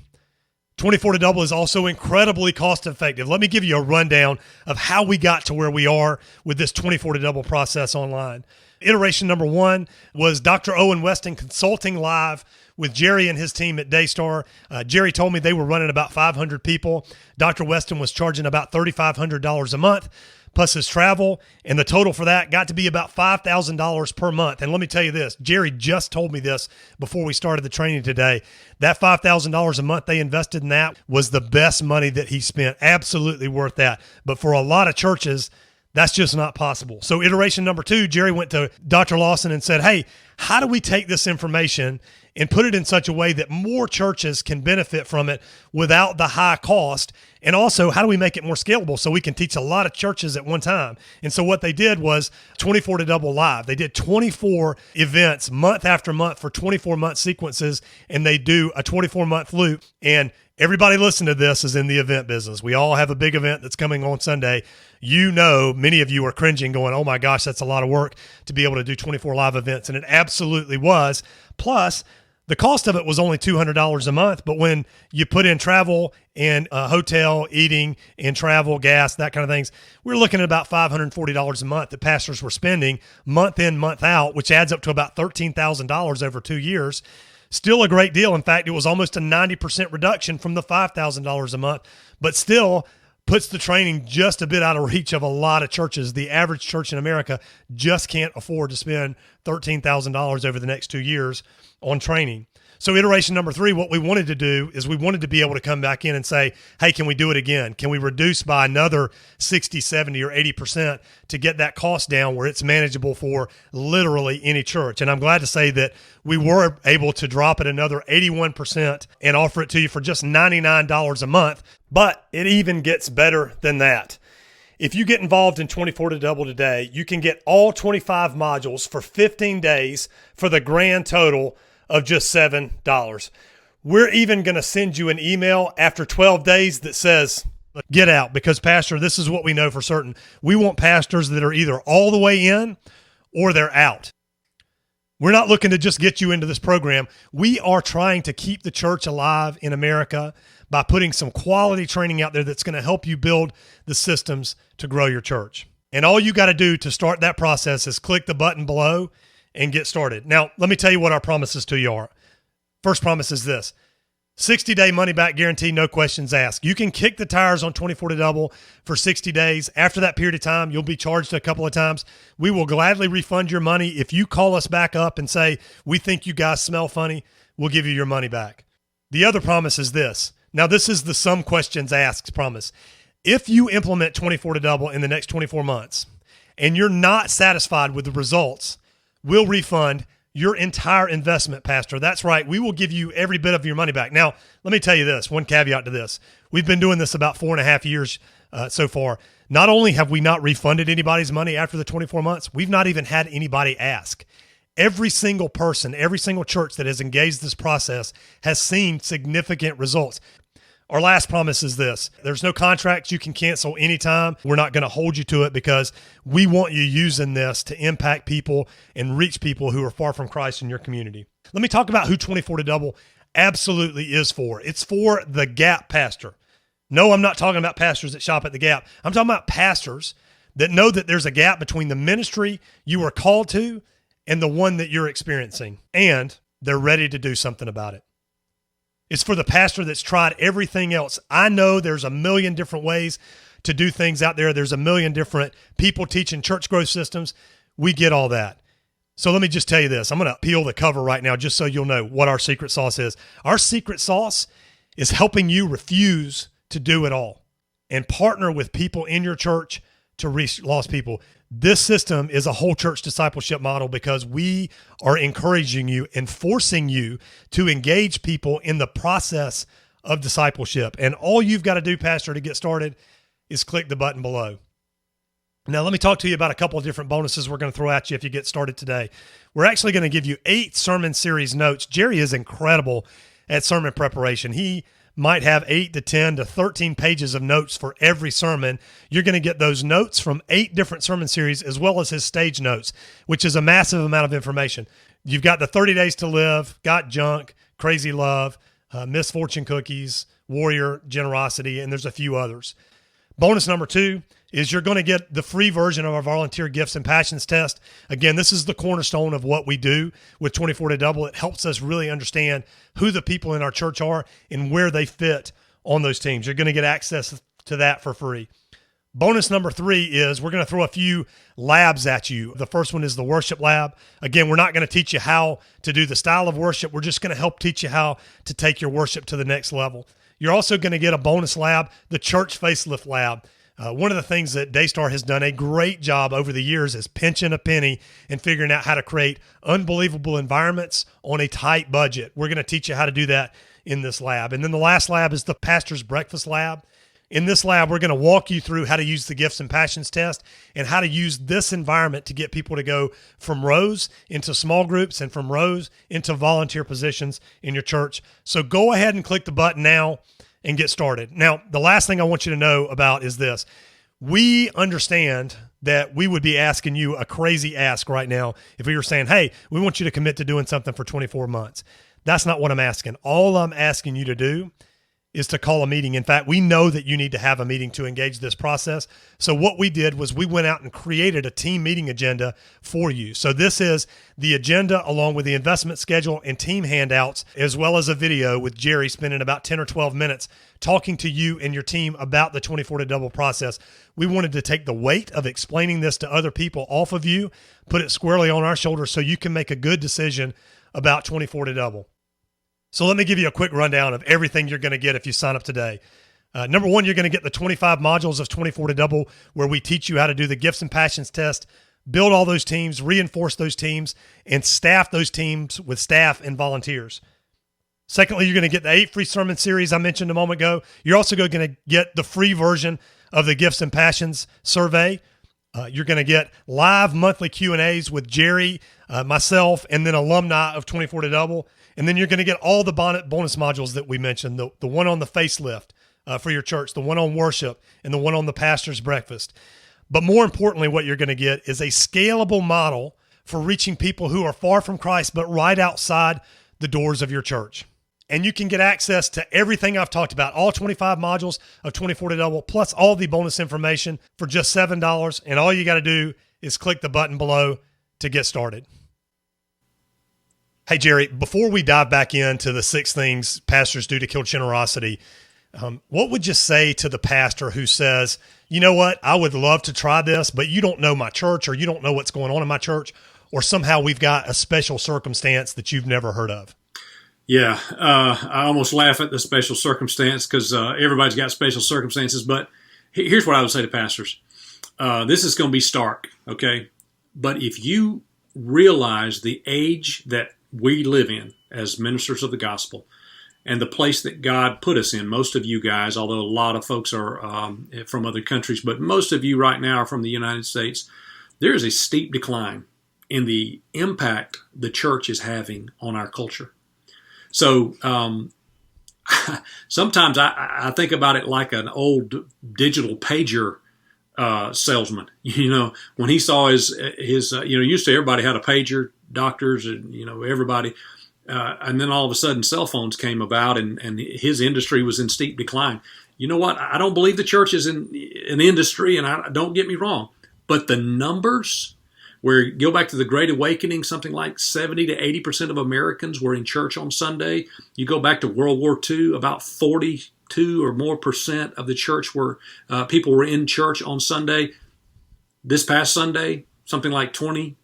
24 to double is also incredibly cost effective. Let me give you a rundown of how we got to where we are with this 24 to double process online. Iteration number 1 was Dr. Owen Weston consulting live with Jerry and his team at Daystar. Jerry told me they were running about 500 people. Dr. Weston was charging about $3,500 a month, plus his travel, and the total for that got to be about $5,000 per month. And let me tell you this, Jerry just told me this before we started the training today. That $5,000 a month they invested in that was the best money that he spent. Absolutely worth that. But for a lot of churches, that's just not possible. So iteration number 2, Jerry went to Dr. Lawson and said, hey, how do we take this information and put it in such a way that more churches can benefit from it without the high cost? And also, how do we make it more scalable so we can teach a lot of churches at one time? And so what they did was 24 to double live. They did 24 events month after month for 24-month sequences, and they do a 24-month loop. And everybody listening to this is in the event business. We all have a big event that's coming on Sunday. You know, many of you are cringing going, oh my gosh, that's a lot of work to be able to do 24 live events. And it absolutely was. Plus, the cost of it was only $200 a month, but when you put in travel and hotel, eating, and travel, gas, that kind of things, we're looking at about $540 a month that pastors were spending month in, month out, which adds up to about $13,000 over 2 years. Still a great deal. In fact, it was almost a 90% reduction from the $5,000 a month, but still puts the training just a bit out of reach of a lot of churches. The average church in America just can't afford to spend $13,000 over the next 2 years on training. So iteration number 3, what we wanted to do is we wanted to be able to come back in and say, hey, can we do it again? Can we reduce by another 60, 70, or 80% to get that cost down where it's manageable for literally any church? And I'm glad to say that we were able to drop it another 81% and offer it to you for just $99 a month. But it even gets better than that. If you get involved in 24 to double today, you can get all 25 modules for 15 days for the grand total of just $7. We're even going to send you an email after 12 days that says, get out, because Pastor, this is what we know for certain. We want pastors that are either all the way in or they're out. We're not looking to just get you into this program. We are trying to keep the church alive in America by putting some quality training out there that's going to help you build the systems to grow your church. And all you got to do to start that process is click the button below and get started. Now, let me tell you what our promises to you are. First promise is this: 60-day money-back guarantee, no questions asked. You can kick the tires on 24 to double for 60 days. After that period of time, you'll be charged a couple of times. We will gladly refund your money. If you call us back up and say, we think you guys smell funny, we'll give you your money back. The other promise is this. Now, this is the some questions asked promise. If you implement 24 to double in the next 24 months and you're not satisfied with the results, we'll refund your entire investment, Pastor. That's right. We will give you every bit of your money back. Now, let me tell you this, one caveat to this. We've been doing this about 4.5 years so far. Not only have we not refunded anybody's money after the 24 months, we've not even had anybody ask. Every single person, every single church that has engaged this process has seen significant results. Our last promise is this: there's no contracts you can cancel anytime. We're not going to hold you to it because we want you using this to impact people and reach people who are far from Christ in your community. Let me talk about who 24 to double absolutely is for. It's for the Gap pastor. No, I'm not talking about pastors that shop at the Gap. I'm talking about pastors that know that there's a gap between the ministry you are called to and the one that you're experiencing, and they're ready to do something about it. It's for the pastor that's tried everything else. I know there's a million different ways to do things out there. There's a million different people teaching church growth systems. We get all that. So let me just tell you this. I'm going to peel the cover right now just so you'll know what our secret sauce is. Our secret sauce is helping you refuse to do it all and partner with people in your church to reach lost people. This system is a whole church discipleship model because we are encouraging you and forcing you to engage people in the process of discipleship. And all you've got to do, Pastor, to get started is click the button below. Now, let me talk to you about a couple of different bonuses we're going to throw at you if you get started today. We're actually going to give you 8 sermon series notes. Jerry is incredible at sermon preparation. He might have 8 to 10 to 13 pages of notes for every sermon. You're going to get those notes from 8 different sermon series as well as his stage notes, which is a massive amount of information. You've got the 30 Days to Live, Got Junk, Crazy Love, Misfortune Cookies, warrior, generosity, and there's a few others. Bonus number 2 is you're going to get the free version of our volunteer gifts and passions test. Again, this is the cornerstone of what we do with 24 to Double. It helps us really understand who the people in our church are and where they fit on those teams. You're going to get access to that for free. Bonus number 3 is we're going to throw a few labs at you. The first one is the worship lab. Again, we're not going to teach you how to do the style of worship. We're just going to help teach you how to take your worship to the next level. You're also going to get a bonus lab, the church facelift lab. One of the things that Daystar has done a great job over the years is pinching a penny and figuring out how to create unbelievable environments on a tight budget. We're going to teach you how to do that in this lab. And then the last lab is the pastor's breakfast lab. In this lab, we're going to walk you through how to use the gifts and passions test and how to use this environment to get people to go from rows into small groups and from rows into volunteer positions in your church. So go ahead and click the button now and get started. Now, the last thing I want you to know about is this. We understand that we would be asking you a crazy ask right now if we were saying, hey, we want you to commit to doing something for 24 months. That's not what I'm asking. All I'm asking you to do is to call a meeting. In fact, we know that you need to have a meeting to engage this process. So what we did was we went out and created a team meeting agenda for you. So this is the agenda along with the investment schedule and team handouts, as well as a video with Jerry spending about 10 or 12 minutes talking to you and your team about the 24 to Double process. We wanted to take the weight of explaining this to other people off of you, put it squarely on our shoulders so you can make a good decision about 24 to Double. So let me give you a quick rundown of everything you're going to get if you sign up today. Number 1, you're going to get the 25 modules of 24 to Double, where we teach you how to do the gifts and passions test, build all those teams, reinforce those teams, and staff those teams with staff and volunteers. Secondly, you're going to get the 8 free sermon series I mentioned a moment ago. You're also going to get the free version of the gifts and passions survey. You're going to get live monthly Q&As with Jerry, myself, and then alumni of 24 to Double. And then you're going to get all the bonus modules that we mentioned, the one on the facelift for your church, the one on worship, and the one on the pastor's breakfast. But more importantly, what you're going to get is a scalable model for reaching people who are far from Christ, but right outside the doors of your church. And you can get access to everything I've talked about, all 25 modules of 24 to Double, plus all the bonus information for just $7. And all you got to do is click the button below to get started. Hey, Jerry, before we dive back into the 6 things pastors do to kill generosity, what would you say to the pastor who says, you know what, I would love to try this, but you don't know my church, or you don't know what's going on in my church, or somehow we've got a special circumstance that you've never heard of? Yeah, I almost laugh at the special circumstance because everybody's got special circumstances. But here's what I would say to pastors. This is going to be stark, okay? But if you realize the age that we live in as ministers of the gospel and the place that God put us in, most of you guys, although a lot of folks are from other countries, but most of you right now are from the United States, there is a steep decline in the impact the church is having on our culture. So sometimes I think about it like an old digital pager salesman. You know, when he saw his used to everybody had a pager, doctors and everybody, and then all of a sudden cell phones came about and his industry was in steep decline. You know what? I don't believe the church is in an industry, and don't get me wrong, but the numbers. Where go back to the Great Awakening, something like 70 to 80% of Americans were in church on Sunday. You go back to World War II, about 42 or more percent of the church people were in church on Sunday. This past Sunday, something like 20%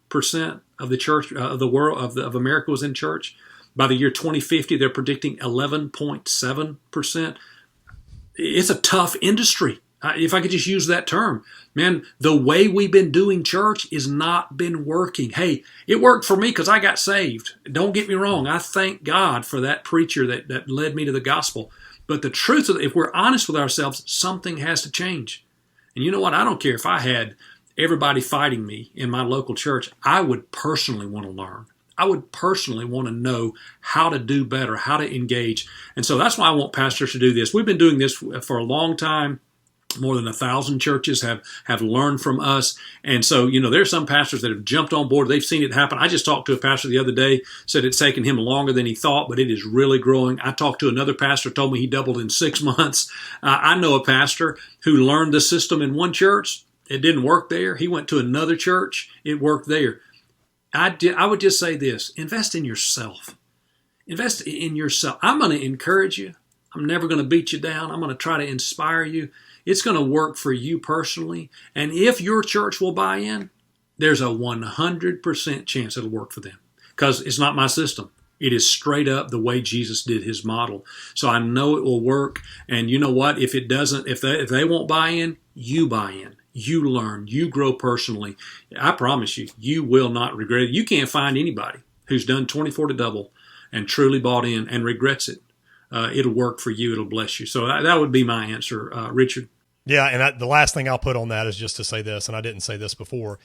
of the church of the world of America was in church. By the year 2050, they're predicting 11.7%. It's a tough industry. If I could just use that term, man, the way we've been doing church has not been working. Hey, it worked for me because I got saved. Don't get me wrong. I thank God for that preacher that led me to the gospel. But the truth is, if we're honest with ourselves, something has to change. And you know what? I don't care if I had everybody fighting me in my local church. I would personally want to learn. I would personally want to know how to do better, how to engage. And so that's why I want pastors to do this. We've been doing this for a long time. More than 1,000 churches have learned from us. And so, there's some pastors that have jumped on board. They've seen it happen. I just talked to a pastor the other day, said it's taken him longer than he thought, but it is really growing. I talked to another pastor, told me he doubled in 6 months. I know a pastor who learned the system in one church. It didn't work there. He went to another church. It worked there. I would just say this: invest in yourself. Invest in yourself. I'm going to encourage you. I'm never going to beat you down. I'm going to try to inspire you. It's going to work for you personally. And if your church will buy in, there's a 100% chance it'll work for them, because it's not my system. It is straight up the way Jesus did his model. So I know it will work. And you know what? If it doesn't, if they won't buy in, you buy in. You learn. You grow personally. I promise you, you will not regret it. You can't find anybody who's done 24 to double and truly bought in and regrets it. It'll work for you. It'll bless you. So that would be my answer, Richard. Yeah, and the last thing I'll put on that is just to say this, and I didn't say this before.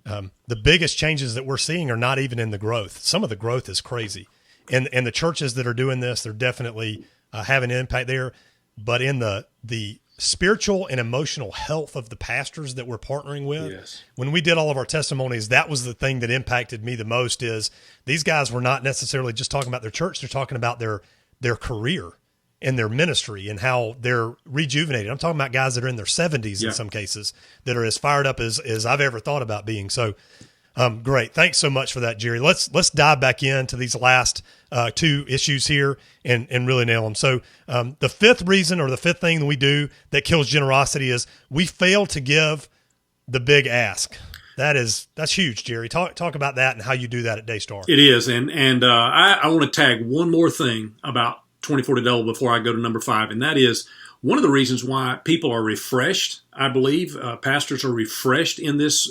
The biggest changes that we're seeing are not even in the growth. Some of the growth is crazy. And the churches that are doing this, they're definitely having an impact there. But in the spiritual and emotional health of the pastors that we're partnering with, yes. When we did all of our testimonies, that was the thing that impacted me the most. Is these guys were not necessarily just talking about their church. They're talking about their career and their ministry and how they're rejuvenated. I'm talking about guys that are in their 70s in some cases that are as fired up as I've ever thought about being. So great. Thanks so much for that, Jerry. Let's dive back into these last 2 issues here and really nail them. So the fifth reason, or the fifth thing that we do that kills generosity, is we fail to give the big ask. That's huge, Jerry. Talk about that and how you do that at Daystar. It is. And I want to tag one more thing about 24 to double before I go to number 5. And that is one of the reasons why people are refreshed. I believe pastors are refreshed in this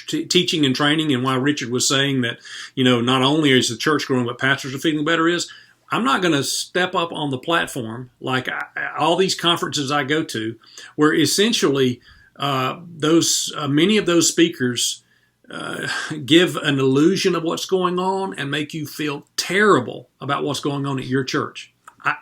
teaching and training, and why Richard was saying that, not only is the church growing, but pastors are feeling better, is I'm not going to step up on the platform like all these conferences I go to, where essentially many of those speakers give an illusion of what's going on and make you feel terrible about what's going on at your church.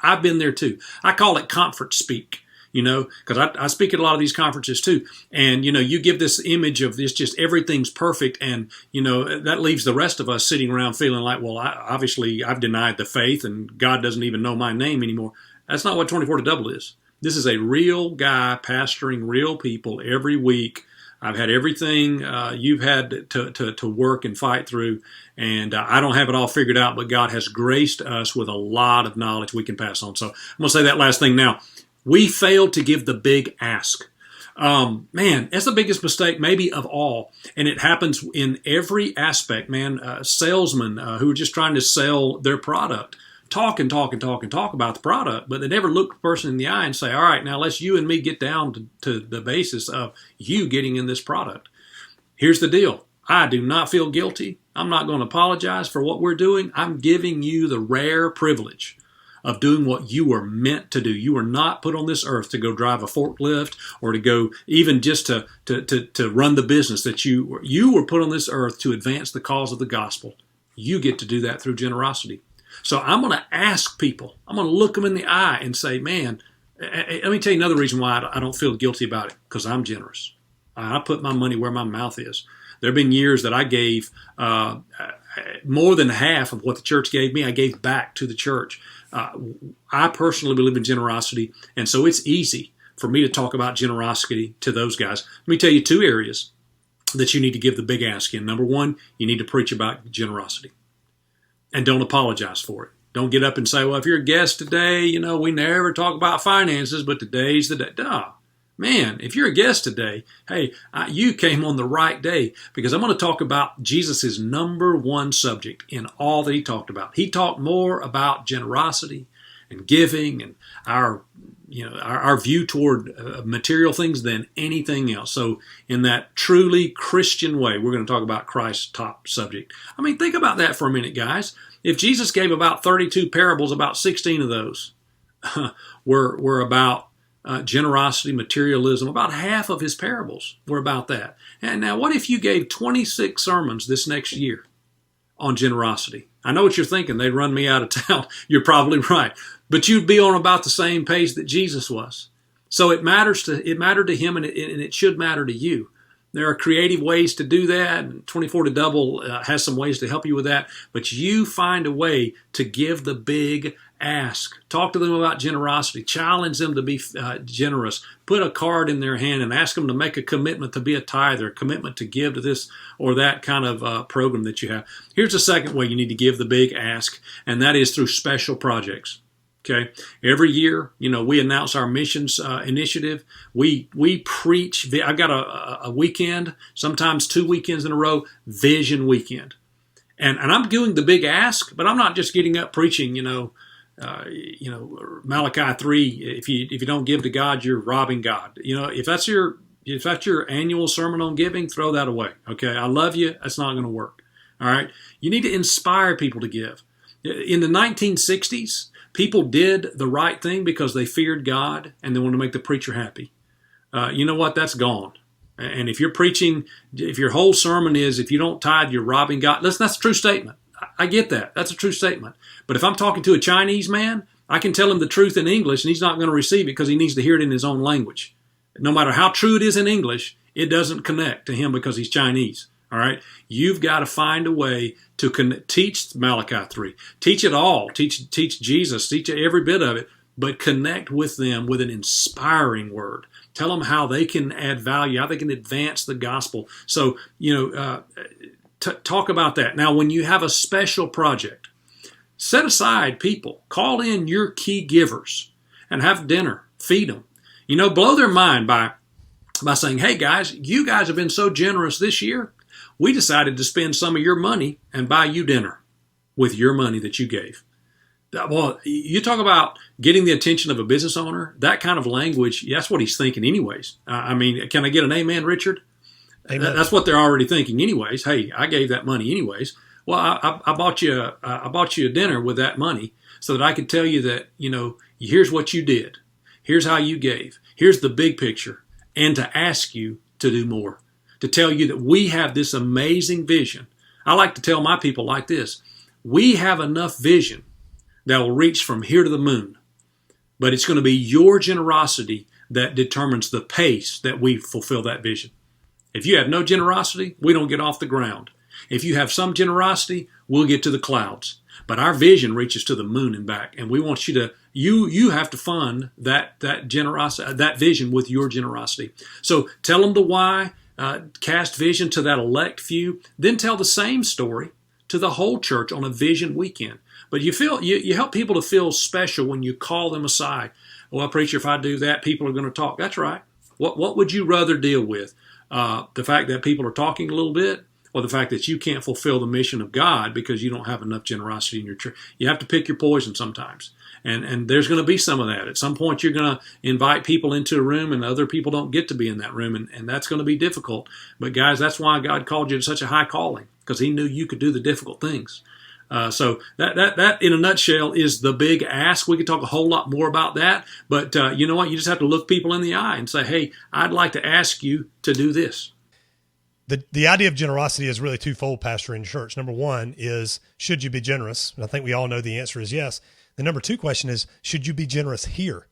I've been there too. I call it conference speak, because I speak at a lot of these conferences too. And, you give this image of this, just everything's perfect. And, that leaves the rest of us sitting around feeling like, well, obviously I've denied the faith and God doesn't even know my name anymore. That's not what 24 to double is. This is a real guy pastoring real people every week. I've had everything you've had to work and fight through, and I don't have it all figured out, but God has graced us with a lot of knowledge we can pass on. So I'm going to say that last thing now. We failed to give the big ask. Man, that's the biggest mistake maybe of all, and it happens in every aspect, man. Salesmen who are just trying to sell their product. Talk about the product, but they never look the person in the eye and say, all right, now let's you and me get down to the basis of you getting in this product. Here's the deal. I do not feel guilty. I'm not going to apologize for what we're doing. I'm giving you the rare privilege of doing what you were meant to do. You were not put on this earth to go drive a forklift or to go even just to run the business that you were put on this earth to advance the cause of the gospel. You get to do that through generosity. So I'm going to ask people, I'm going to look them in the eye and say, man, let me tell you another reason why I don't feel guilty about it, because I'm generous. I put my money where my mouth is. There have been years that I gave more than half of what the church gave me, I gave back to the church. I personally believe in generosity, and so it's easy for me to talk about generosity to those guys. Let me tell you 2 areas that you need to give the big ask in. Number 1, you need to preach about generosity. And don't apologize for it. Don't get up and say, well, if you're a guest today, we never talk about finances, but today's the day. Duh. Man, if you're a guest today, hey, you came on the right day, because I'm going to talk about Jesus' number 1 subject in all that he talked about. He talked more about generosity and giving and our view toward material things than anything else. So in that truly Christian way, we're going to talk about Christ's top subject. I mean, think about that for a minute, guys. If Jesus gave about 32 parables, about 16 of those were about generosity, materialism. About half of his parables were about that. And now what if you gave 26 sermons this next year on generosity? I know what you're thinking. They'd run me out of town. You're probably right. But you'd be on about the same pace that Jesus was. So it mattered to him, and it should matter to you. There are creative ways to do that, and 24 to Double has some ways to help you with that. But you find a way to give the big ask. Talk to them about generosity. Challenge them to be generous. Put a card in their hand and ask them to make a commitment to be a tither, a commitment to give to this or that kind of program that you have. Here's the second way you need to give the big ask, and that is through special projects. Okay. Every year, we announce our missions initiative. We preach. I've got a weekend, sometimes 2 weekends in a row, Vision Weekend, and I'm doing the big ask, but I'm not just getting up preaching. Malachi 3. If you don't give to God, you're robbing God. If that's your annual sermon on giving, throw that away. Okay. I love you. That's not going to work. All right. You need to inspire people to give. In the 1960s. People did the right thing because they feared God and they wanted to make the preacher happy. You know what? That's gone. And if you're preaching, if your whole sermon is, if you don't tithe, you're robbing God. Listen, that's a true statement. I get that. That's a true statement. But if I'm talking to a Chinese man, I can tell him the truth in English and he's not going to receive it because he needs to hear it in his own language. No matter how true it is in English, it doesn't connect to him because he's Chinese. All right. You've got to find a way to teach Malachi 3. Teach it all. Teach Jesus. Teach every bit of it. But connect with them with an inspiring word. Tell them how they can add value, how they can advance the gospel. So, talk about that. Now, when you have a special project, set aside people. Call in your key givers and have dinner. Feed them. Blow their mind by saying, hey, guys, you guys have been so generous this year. We decided to spend some of your money and buy you dinner with your money that you gave. Well, you talk about getting the attention of a business owner, that kind of language, that's what he's thinking anyways. Can I get an amen, Richard? Amen. That's what they're already thinking anyways. Hey, I gave that money anyways. Well, I bought you a dinner with that money so that I could tell you that, here's what you did. Here's how you gave. Here's the big picture. And to ask you to do more. To tell you that we have this amazing vision. I like to tell my people like this. We have enough vision that will reach from here to the moon. But it's going to be your generosity that determines the pace that we fulfill that vision. If you have no generosity, we don't get off the ground. If you have some generosity, we'll get to the clouds. But our vision reaches to the moon and back. And we want you to, you have to fund that generosity, that vision with your generosity. So tell them the why. Cast vision to that elect few, then tell the same story to the whole church on a vision weekend. But you help people to feel special when you call them aside. Well, preacher, if I do that, people are going to talk. That's right. What would you rather deal with? The fact that people are talking a little bit, or the fact that you can't fulfill the mission of God because you don't have enough generosity in your church? You have to pick your poison sometimes. And there's going to be some of that. At some point, you're going to invite people into a room and other people don't get to be in that room. And that's going to be difficult. But guys, that's why God called you to such a high calling, because he knew you could do the difficult things. So that in a nutshell is the big ask. We could talk a whole lot more about that. But you know what? You just have to look people in the eye and say, hey, I'd like to ask you to do this. The idea of generosity is really twofold, Pastor, in church. Number one is, should you be generous? And I think we all know the answer is yes. The number two question is, should you be generous here?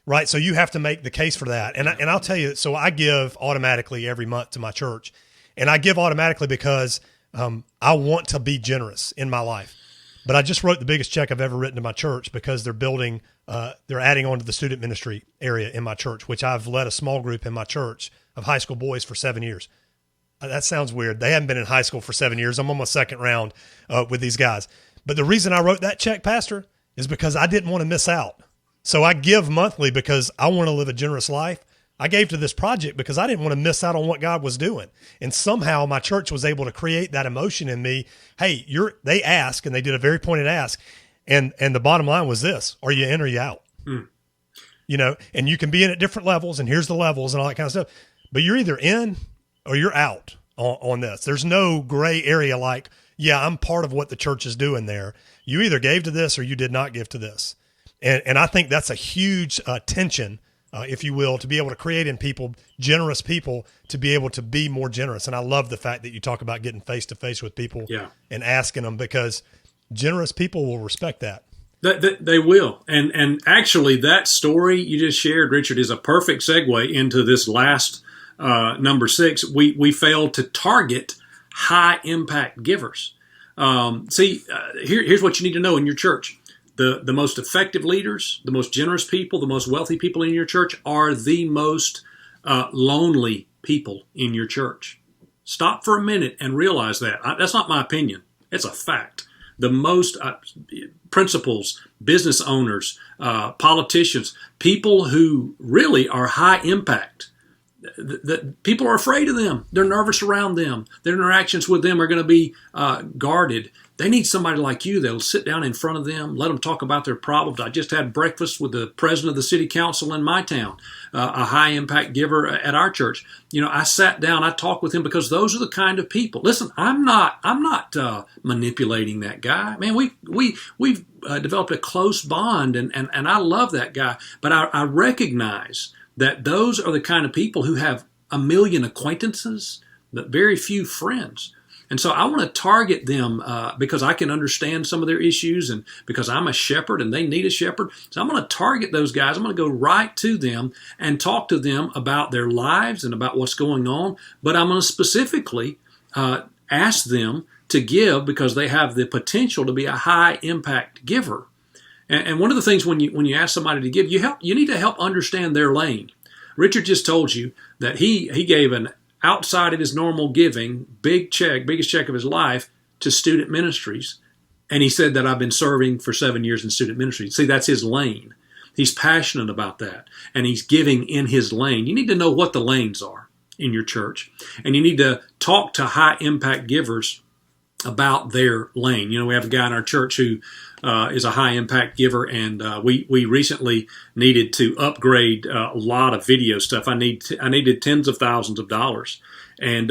Right? So you have to make the case for that. And I'll tell you, so I give automatically every month to my church. And I give automatically because I want to be generous in my life. But I just wrote the biggest check I've ever written to my church because they're building, they're adding on to the student ministry area in my church, which I've led a small group in my church of high school boys for 7 years. That sounds weird. They haven't been in high school for 7 years. I'm on my second round with these guys. But the reason I wrote that check, Pastor, is because I didn't want to miss out. So I give monthly because I want to live a generous life. I gave to this project because I didn't want to miss out on what God was doing. And somehow my church was able to create that emotion in me. Hey, they asked, and they did a very pointed ask. And the bottom line was this: are you in or are you out? And you can be in at different levels, and here's the levels and all that kind of stuff. But you're either in or you're out on this. There's no gray area like, yeah, I'm part of what the church is doing there. You either gave to this or you did not give to this. And I think that's a huge tension, if you will, to be able to create in people, generous people, to be able to be more generous. And I love the fact that you talk about getting face-to-face with people and asking them, because generous people will respect that. They will. And actually, that story you just shared, Richard, is a perfect segue into this last number 6. We failed to target high impact givers. Here's what you need to know in your church. The most effective leaders, the most generous people, the most wealthy people in your church are the most lonely people in your church. Stop for a minute and realize that. That's not my opinion. It's a fact. The most principals, business owners, politicians, people who really are high impact, people are afraid of them. They're nervous around them. Their interactions with them are going to be guarded. They need somebody like you that'll sit down in front of them, let them talk about their problems. I just had breakfast with the president of the city council in my town, a high impact giver at our church. I sat down, I talked with him because those are the kind of people. Listen, I'm not manipulating that guy. Man, we've developed a close bond, and I love that guy. But I recognize that those are the kind of people who have a million acquaintances, but very few friends. And so I want to target them because I can understand some of their issues, and because I'm a shepherd and they need a shepherd. So I'm going to target those guys. I'm going to go right to them and talk to them about their lives and about what's going on. But I'm going to specifically ask them to give because they have the potential to be a high impact giver. And one of the things when you ask somebody to give, you need to help understand their lane. Richard just told you that he gave an outside of his normal giving, biggest check of his life, to student ministries. And he said that I've been serving for 7 years in student ministry. See, that's his lane. He's passionate about that. And he's giving in his lane. You need to know what the lanes are in your church. And you need to talk to high impact givers about their lane. We have a guy in our church who is a high impact giver, and we recently needed to upgrade a lot of video stuff. I needed tens of thousands of dollars, and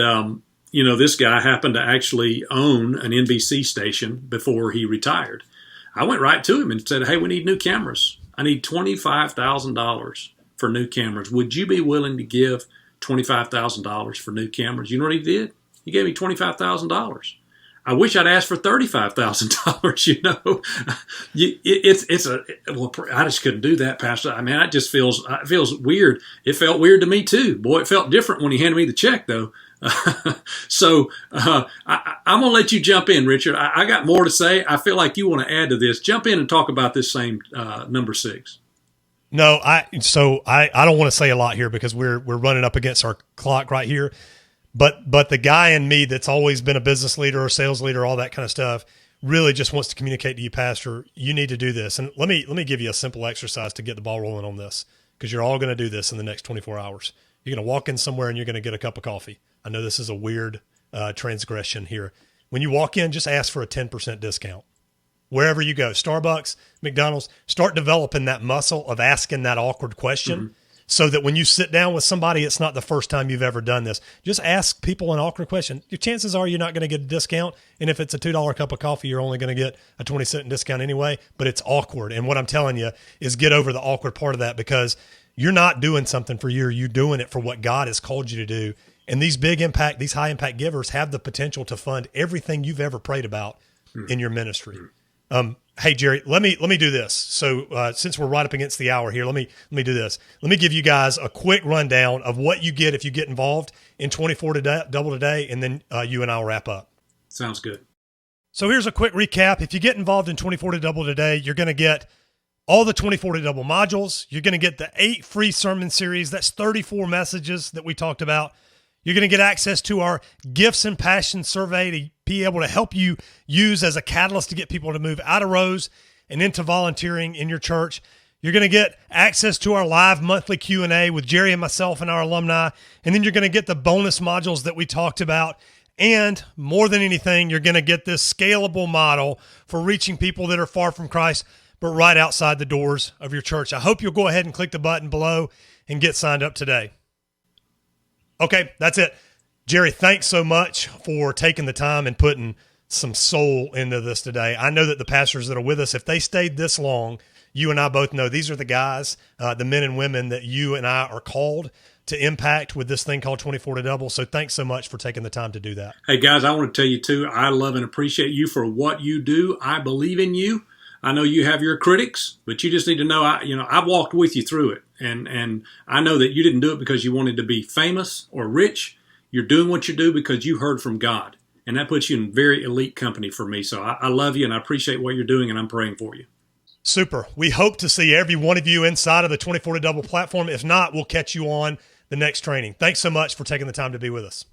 this guy happened to actually own an NBC station before he retired. I went right to him and said, "Hey, we need new cameras. I need $25,000 for new cameras. Would you be willing to give $25,000 for new cameras?" You know what he did? He gave me $25,000. I wish I'd asked for $35,000. I just couldn't do that, Pastor. I mean, it feels weird. It felt weird to me too. Boy, it felt different when he handed me the check, though. So I'm gonna let you jump in, Richard. I got more to say. I feel like you want to add to this. Jump in and talk about this same number 6. No, I don't want to say a lot here because we're running up against our clock right here. But the guy in me that's always been a business leader or sales leader, all that kind of stuff, really just wants to communicate to you, Pastor, you need to do this. And let me give you a simple exercise to get the ball rolling on this, because you're all going to do this in the next 24 hours. You're going to walk in somewhere and you're going to get a cup of coffee. I know this is a weird transgression here. When you walk in, just ask for a 10% discount. Wherever you go, Starbucks, McDonald's, start developing that muscle of asking that awkward question. Mm-hmm. So that when you sit down with somebody, it's not the first time you've ever done this. Just ask people an awkward question. Your chances are you're not going to get a discount. And if it's a $2 cup of coffee, you're only going to get a 20-cent discount anyway. But it's awkward. And what I'm telling you is get over the awkward part of that, because you're not doing something for you. You're doing it for what God has called you to do. And these high impact givers have the potential to fund everything you've ever prayed about in your ministry. Hey, Jerry, let me do this. So since we're right up against the hour here, let me do this. Let me give you guys a quick rundown of what you get if you get involved in 24 Double Today, and then you and I'll wrap up. Sounds good. So here's a quick recap. If you get involved in 24 Double Today, you're going to get all the 24 Double modules. You're going to get the 8 free sermon series. That's 34 messages that we talked about. You're going to get access to our Gifts and Passion survey to be able to help you use as a catalyst to get people to move out of rows and into volunteering in your church. You're going to get access to our live monthly Q&A with Jerry and myself and our alumni. And then you're going to get the bonus modules that we talked about. And more than anything, you're going to get this scalable model for reaching people that are far from Christ, but right outside the doors of your church. I hope you'll go ahead and click the button below and get signed up today. Okay, that's it. Jerry, thanks so much for taking the time and putting some soul into this today. I know that the pastors that are with us, if they stayed this long, you and I both know these are the guys, the men and women that you and I are called to impact with this thing called 24 to Double. So thanks so much for taking the time to do that. Hey, guys, I want to tell you, too, I love and appreciate you for what you do. I believe in you. I know you have your critics, but you just need to know, I've walked with you through it. And I know that you didn't do it because you wanted to be famous or rich. You're doing what you do because you heard from God. And that puts you in very elite company for me. So I love you and I appreciate what you're doing, and I'm praying for you. Super. We hope to see every one of you inside of the 24 to Double platform. If not, we'll catch you on the next training. Thanks so much for taking the time to be with us.